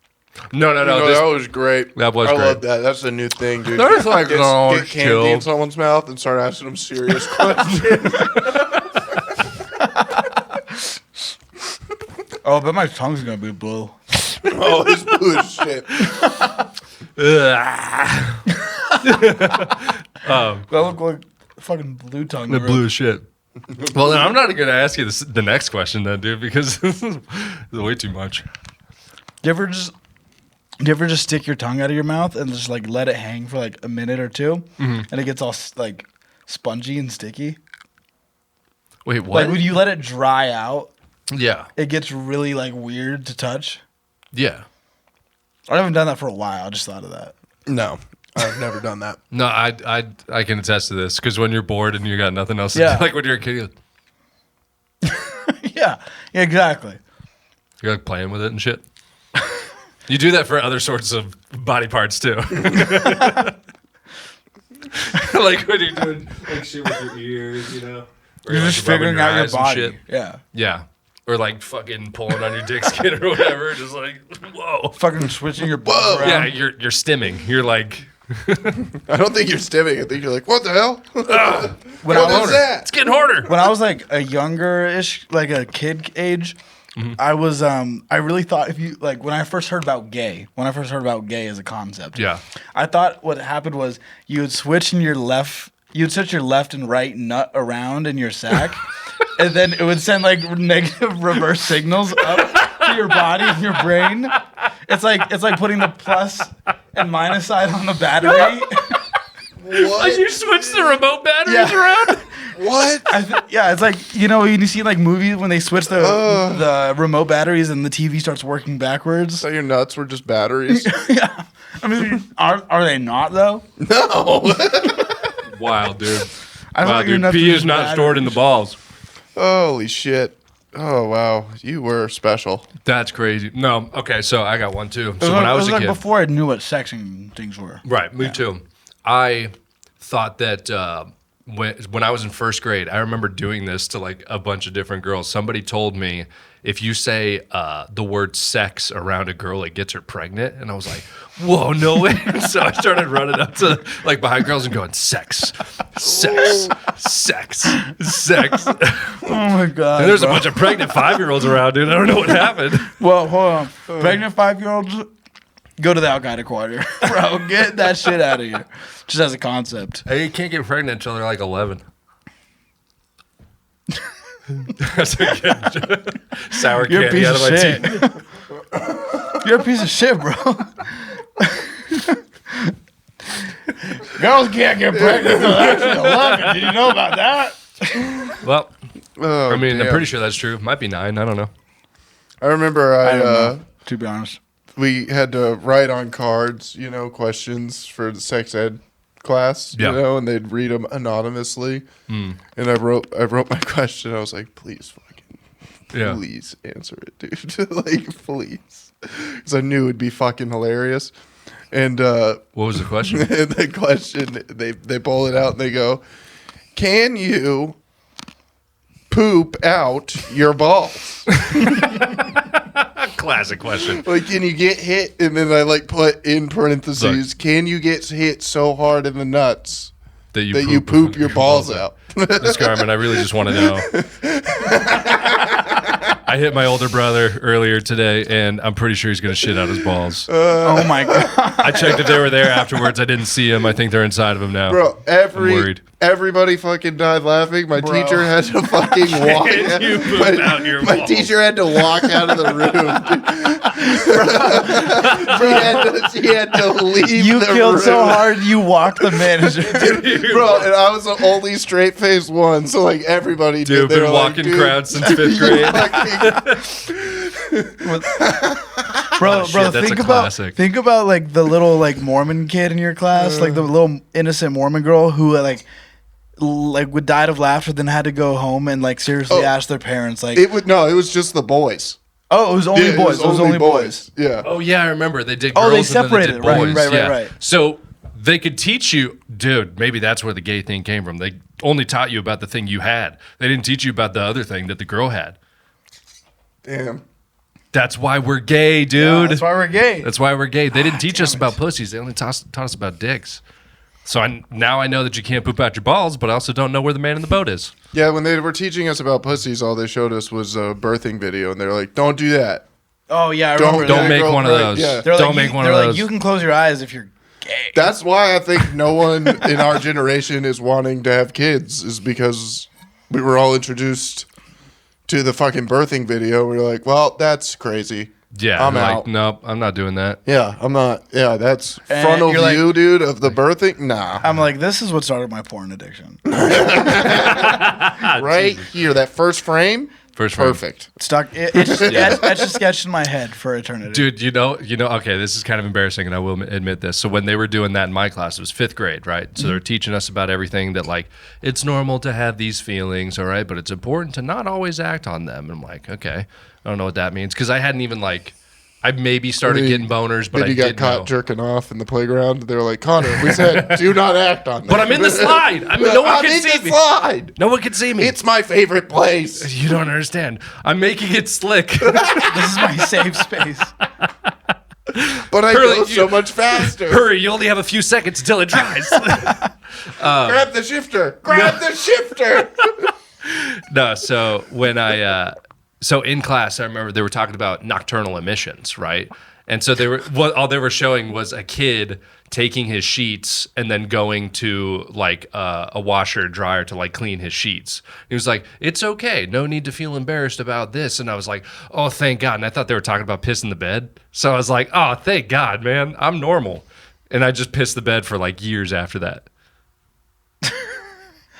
No. That was great. That was I great. love that. That's a new thing, dude. There's get chill. candy in someone's mouth and start asking them serious questions. Oh, I bet my tongue's gonna be blue. Oh, it's blue as shit. That look like fucking blue tongue. The blue shit. Well, then I'm not going to ask you the next question then, dude, because this is way too much. Do you ever just stick your tongue out of your mouth and just let it hang for a minute or two, and it gets all spongy and sticky? Wait, what? When you let it dry out, Yeah. it gets really weird to touch. Yeah. I haven't done that for a while. I just thought of that. No, I've never done that. No, I can attest to this because when you're bored and you got nothing else to Yeah. do, when you're a kid, you're Yeah, exactly. You're like playing with it and shit. You do that for other sorts of body parts too. Like when you're doing like shit with your ears, you know. Or You're like just rubbing figuring out your eyes and body. shit. Yeah. Yeah. Or like fucking pulling on your dick skin or whatever. Just like, whoa. Fucking switching your balls Yeah, around. you're stimming. You're like, I don't think you're stimming. I think you're like, what the hell? When What I is was that? it's getting harder. when I was like a younger-ish, like a kid age, I was I really thought if you like when I first heard about gay as a concept. Yeah. I thought what happened was you would switch your left and right nut around in your sack, and then it would send like negative reverse signals up to your body and your brain. It's like putting the plus and minus side on the battery. What? You switch the remote batteries Yeah. around? What? Yeah, it's like when you see like movies when they switch the remote batteries and the TV starts working backwards. So your nuts were just batteries? Yeah, I mean, are they not though? No. Wild, dude. I Wow, thought your dude. nuts Pee were is just not stored in the batteries. balls. Holy shit. Oh, wow. You were special. That's crazy. No, okay, so I got one too. It So when I was a like kid, before I knew what sexing things were. right, me too. I thought that when I was in first grade, I remember doing this to like a bunch of different girls. Somebody told me if you say the word sex around a girl, it gets her pregnant. And I was like, whoa, no way. So I started running up to like behind girls and going, sex, sex, sex, sex. Oh my god! And there's a bro. bunch of pregnant 5-year-olds around, dude. I don't know what happened. Well, hold on. Pregnant 5-year-olds, go to the Al Qaeda quarter, bro. Get that shit out of here. Just as a concept. Hey, you can't get pregnant until they're like 11. That's a good sour You're a candy piece out of of my shit. teeth. You're a piece of shit, bro. Girls can't get pregnant until they're actually 11. Did you know about that? Well, Oh, I mean, I'm damn. pretty sure that's true. Might be 9. I don't know. I remember I don't know, to be honest. we had to write on cards, questions for the sex ed class, Yeah. and they'd read them anonymously. And I wrote my question. I was like, please Yeah. please answer it, dude. Like, please. Because I knew it'd be fucking hilarious. And What was the question? and the question, they pull it out and they go, can you poop out your balls? Classic question. Like, can you get hit? And then I put in parentheses, can you get hit so hard in the nuts That you poop your balls out? Miss Carmen, I really just want to know. I hit my older brother earlier today, and I'm pretty sure he's going to shit out his balls. Oh my god. I checked if they were there afterwards. I didn't see him. I think they're inside of him now. Bro, worried. everybody fucking died laughing. My teacher had to fucking walk out. You poop out your My balls. teacher had to walk out of the room. She had to leave You the killed room. so hard, you walked the manager. Bro, and I was the only straight-faced one, so everybody Dude, did. They been were like, walking dude, crowds since 5th you grade. Bro, shit, that's think a classic. think about the little Mormon kid in your class, like the little innocent Mormon girl who would died of laughter, then had to go home and seriously ask their parents It was just the boys. oh, it was only Yeah, boys. It was only boys. Yeah. Oh, yeah, I remember. They did Oh, girls they and then separated. did Right, boys. right, Yeah. right. So they could teach you, dude, maybe that's where the gay thing came from. They only taught you about the thing you had. They didn't teach you about the other thing that the girl had. Damn. That's why we're gay, Yeah, dude. that's why we're gay. That's why we're gay. They didn't teach us about pussies. They only taught us about dicks. So now I know that you can't poop out your balls, but I also don't know where the man in the boat is. Yeah, when they were teaching us about pussies, all they showed us was a birthing video, and they're like, "Don't do that." Oh yeah, I remember. Don't that. make girl, one of right, those. yeah. They're Don't make one of they're those. you can close your eyes if you're gay. That's why I think no one in our generation is wanting to have kids, is because we were all introduced to the fucking birthing video. We're like, well, that's crazy. Yeah, I'm like, out. nope, I'm not doing that. Yeah, I'm not. Yeah, that's And frontal you're like- view, dude, of the birthing. Nah. I'm like, this is what started my porn addiction. Right here, that first frame. First frame. Perfect. Stuck. It's etched a sketch in my head for eternity. Dude, you know. Okay, this is kind of embarrassing, and I will admit this. So when they were doing that in my class, it was 5th grade, right? So they're teaching us about everything that, like, it's normal to have these feelings, all right, but it's important to not always act on them. And I'm like, okay, I don't know what that means because I hadn't even like. I maybe started getting boners, but then I you got didn't caught know. jerking off in the playground. They were like, Connor, we said do not act on that. But I'm in the slide. I mean, no one I'm can in see the me. slide. No one can see me. It's my favorite place. You don't understand. I'm making it slick. This is my safe space. But I Hurley, go so much faster. Hurry, you only have a few seconds until it dries. Grab the shifter. Grab the shifter. No, so when so in class, I remember they were talking about nocturnal emissions, right? And so all they were showing was a kid taking his sheets and then going to like a washer or dryer to like clean his sheets. He was like, "It's okay, no need to feel embarrassed about this." And I was like, "Oh, thank God!" And I thought they were talking about pissing the bed. So I was like, "Oh, thank God, man, I'm normal." And I just pissed the bed for like years after that.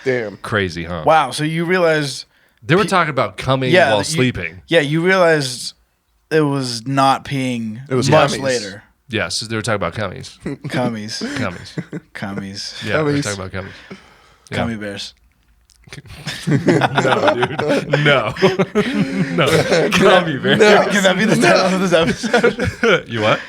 Damn. Crazy, huh? Wow. So you realized They were talking about coming while sleeping. Yeah, you realized it was not peeing. It was much cummies. later. Yes, they were talking about cummies. Cummies. Cummies. Cummies. Yeah, we were Cummies. talking about cummies. Yeah. Gummy bears. No, dude. No. No. Gummy bear. Can that be the title of this episode? You what?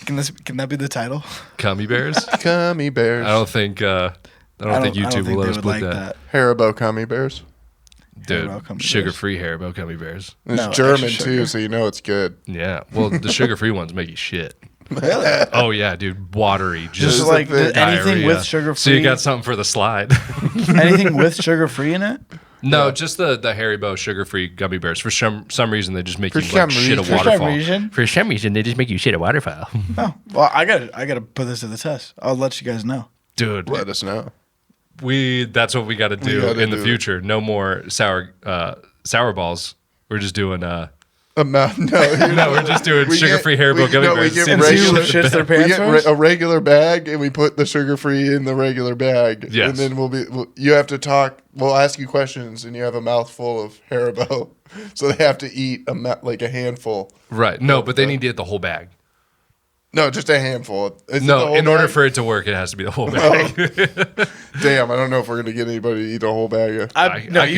Can that be the title? Gummy bears? Gummy bears. I don't think YouTube will let us put that. Haribo gummy bears. Dude, Haribo gummy sugar-free Haribo gummy bears. It's No, German extra too, sugar. so you know it's good. Yeah. Well, the sugar-free ones make you shit. Really? Oh yeah, dude, watery. Just Just like the anything diarrhea. with sugar free. So you got something for the slide. anything with sugar free in it? No, just the Haribo sugar-free gummy bears. For some reason, they just make For you some like shit a reason. For some waterfall. reason? For some reason, they just make you shit a waterfall. Oh, well, I gotta put this to the test. I'll let you guys know. Dude, Let us know. that's what we got to do gotta in the do it. future. No more sour balls. We're just doing No, we're just doing We sugar-free get- Haribo we- gummy no, we bears. get See And if see they who shit shits the their bed. we pants get first? a regular bag and we put the sugar free in the regular bag. Yes. And then you have to talk. We'll ask you questions, and you have a mouthful of Haribo, so they have to eat like a handful. Right. No, but they need to get the whole bag. No, just a handful. Is it the No, whole in order bag? for it to work, it has to be the whole bag. Damn, I don't know if we're gonna get anybody to eat a whole bag. You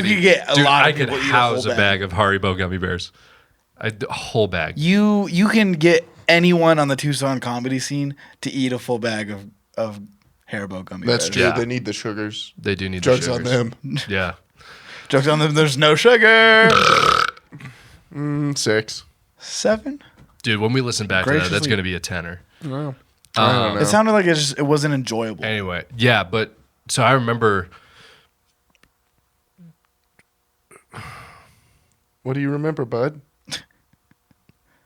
could get a lot I of could people eat house a a bag of Haribo gummy bears. A whole bag. You can get anyone on the Tucson comedy scene to eat a full bag of Haribo gummy That's bears. true. Yeah. They need the sugars. They do need Drugs the on sugars. them. Yeah. Jokes on them. There's no sugar. 6. 7. Dude, when we listen back to that, that's Graciously- going to be a tenner. No. I don't know. It sounded like it wasn't enjoyable. Anyway, yeah, but so I remember. What do you remember, bud?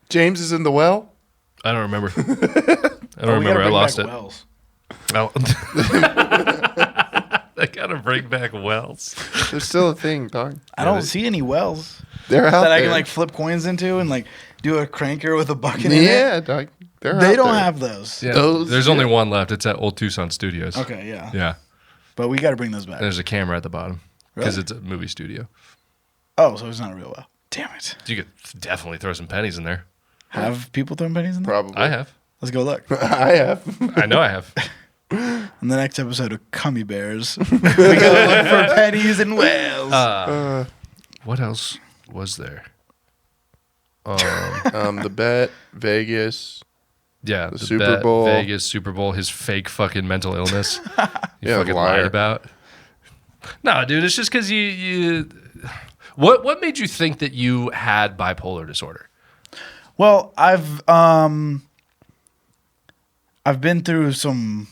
James is in the well. I don't remember. I don't We gotta remember. I bring lost back it. Wells. Oh. I gotta bring back Wells. There's still a thing, dog. I don't see any wells They're out that I there. can like flip coins into and like do a cranker with a bucket in it. Yeah, dog. They're They out don't there. have those. Yeah, Those- there's only one left. It's at Old Tucson Studios. Okay, yeah. Yeah. But we got to bring those back. And there's a camera at the bottom because Really? it's a movie studio. Oh, so it's not a real well. Damn it. You could definitely throw some pennies in there. Have people throwing pennies in there? Probably. I have. Let's go look. I have. I know I have. In the next episode of Cummy Bears, we go look for pennies and wells. What else was there? The bet, Vegas. Yeah, The the Super bet, Bowl. Vegas, Super Bowl, his fake fucking mental illness. You Yeah, fucking liar. lied about. No, dude, it's just because you. What made you think that you had bipolar disorder? Well, I've been through some.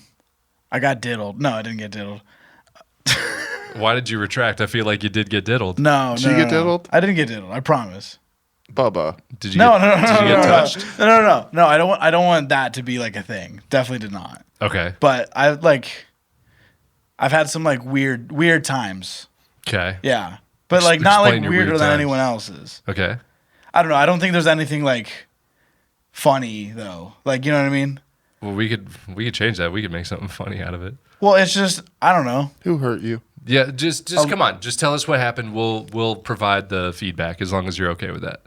I got diddled. No, I didn't get diddled. Why did you retract? I feel like you did get diddled. No, Did no, you no, get no. diddled? I didn't get diddled. I promise. Bubba. Did you No, get, no, no, did no, you get no, touched? no. I don't want that to be like a thing. Definitely did not. Okay. But I've had some like weird times. Okay. Yeah, but like not like Explain your weirder weird than times. anyone else's. Okay. I don't know. I don't think there's anything like funny though. Like you know what I mean? Well, we could change that. We could make something funny out of it. Well, it's just I don't know. Who hurt you? Yeah, just come on. Just tell us what happened. We'll provide the feedback as long as you're okay with that.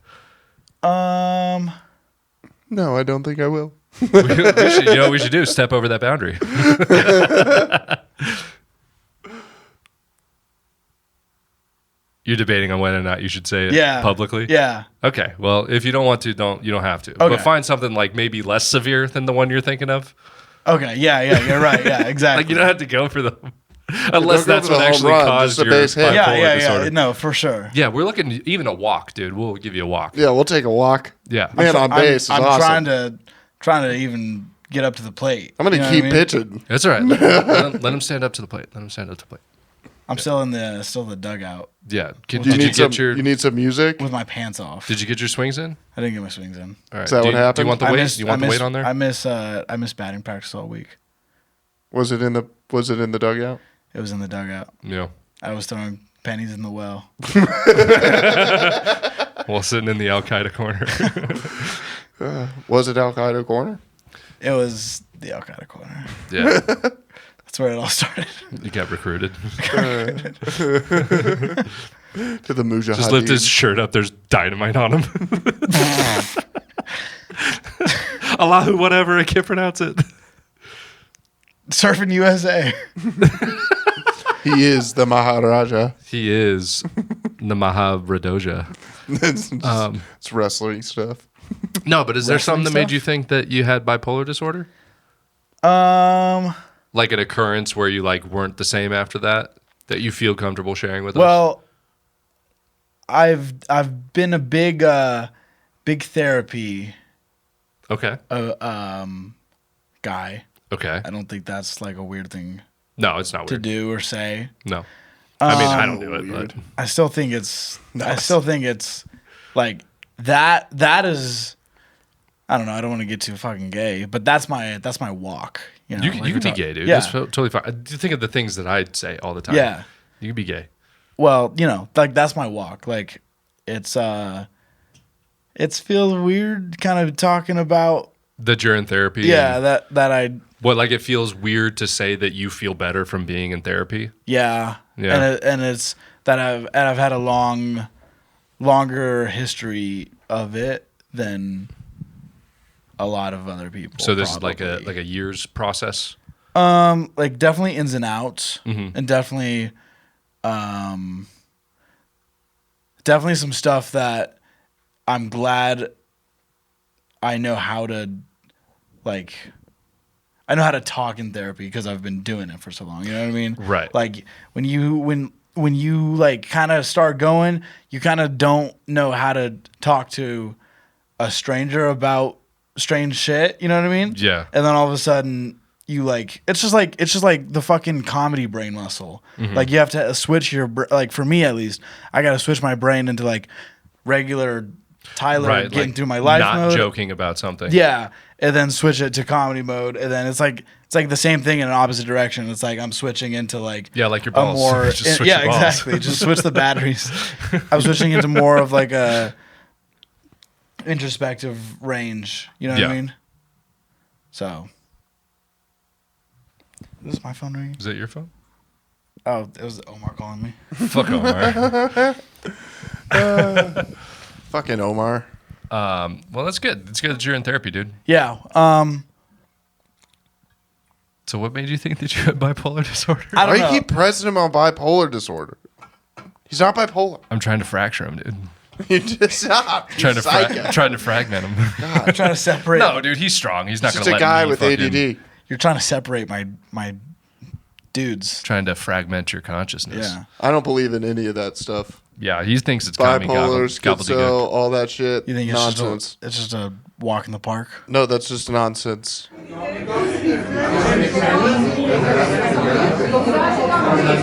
No, I don't think I will. we should, you know what we should do? Step over that boundary. You're debating on whether or not you should say it publicly? Yeah. Okay. Well, if you don't want to, you don't have to. Okay. But find something like maybe less severe than the one you're thinking of. Okay. Yeah. You're right. Yeah. Exactly. Like you don't have to go for the unless go that's for the what home actually run, caused just a your base hit. bipolar disorder. Yeah. No, for sure. Yeah, we're looking even a walk, dude. We'll give you a walk. Yeah, we'll take a walk. Yeah. Man on base is I'm awesome. trying to even get up to the plate. I'm going You know to keep what I mean? pitching. That's all right. Let him stand up to the plate. I'm still in the dugout Yeah. Did You you need get your you need some music? with my pants off. Did you get your swings in? I didn't get my swings in. All right. Is that what Do happened? you want the I weight? missed- You want I the weight missed- on there? I miss batting practice all week. Was it in the dugout? It was in the dugout. Yeah. I was throwing pennies in the well. While sitting in the Al Qaeda corner. Was it Al Qaeda corner? It was the Al Qaeda corner. Yeah. That's where it all started. You got recruited. To the Mujahideen. Just lift his shirt up. There's dynamite on him. Allahu, whatever. I can't pronounce it. Surfing USA. He is the Maharaja. He is the Badruddoja. It's wrestling stuff. No, but is there something that made stuff? you think that you had bipolar disorder? Like an occurrence where you like weren't the same after that you feel comfortable sharing with us? Well, I've been a big therapy Okay. guy. Okay. I don't think that's like a weird thing No, it's not to weird. do or say. No. I mean, I don't do it, weird. but I still think it's like that is, I don't know, I don't want to get too fucking gay, but that's my walk. You know, you like can we're be gay, dude. Yeah. That's totally fine. I do think of the things that I say all the time. Yeah. You can be gay. Well, you know, like that's my walk. Like it feels weird kind of talking about That you're in therapy. that I What, like it feels weird to say that you feel better from being in therapy? yeah. Yeah. And it's that I've had a longer history of it than a lot of other people. So this is like probably. a year's process? Like definitely ins and outs, Mm-hmm. and definitely some stuff that I'm glad I know how to talk in therapy because I've been doing it for so long. You know what I mean? Right. Like when you like kind of start going, you kind of don't know how to talk to a stranger about strange shit. You know what I mean? Yeah. And then all of a sudden you like it's just like the fucking comedy brain muscle. Mm-hmm. Like you have to switch like for me at least, I got to switch my brain into like regular Tyler Right. getting Like through my life not mode. joking about something. Yeah, and then switch it to comedy mode, and then it's like the same thing in an opposite direction. It's like I'm switching into like Yeah, like your a balls. more Just switch yeah, your balls. exactly. Just switch the batteries. I'm switching into more of like a introspective range. You know what Yeah. I mean? So, is this my phone ringing? Is that your phone? Oh, it was Omar calling me. Fuck Omar. Fucking Omar. Well, that's good. It's good that you're in therapy, dude. Yeah. So what made you think that you had bipolar disorder? I Why don't you know. keep pressing him on bipolar disorder? He's not bipolar. I'm trying to fracture him, dude. You just stop. Trying to Psycho. trying to fragment him. I'm trying to separate. No, dude, he's strong. He's not He's going just to a let guy me with fucking- ADD. You're trying to separate my dudes. Trying to fragment your consciousness. Yeah. I don't believe in any of that stuff. Yeah, he thinks it's commie Bipolar, gobbledygook. schizo, all that shit. You think nonsense. it's just a walk in the park? No, that's just nonsense.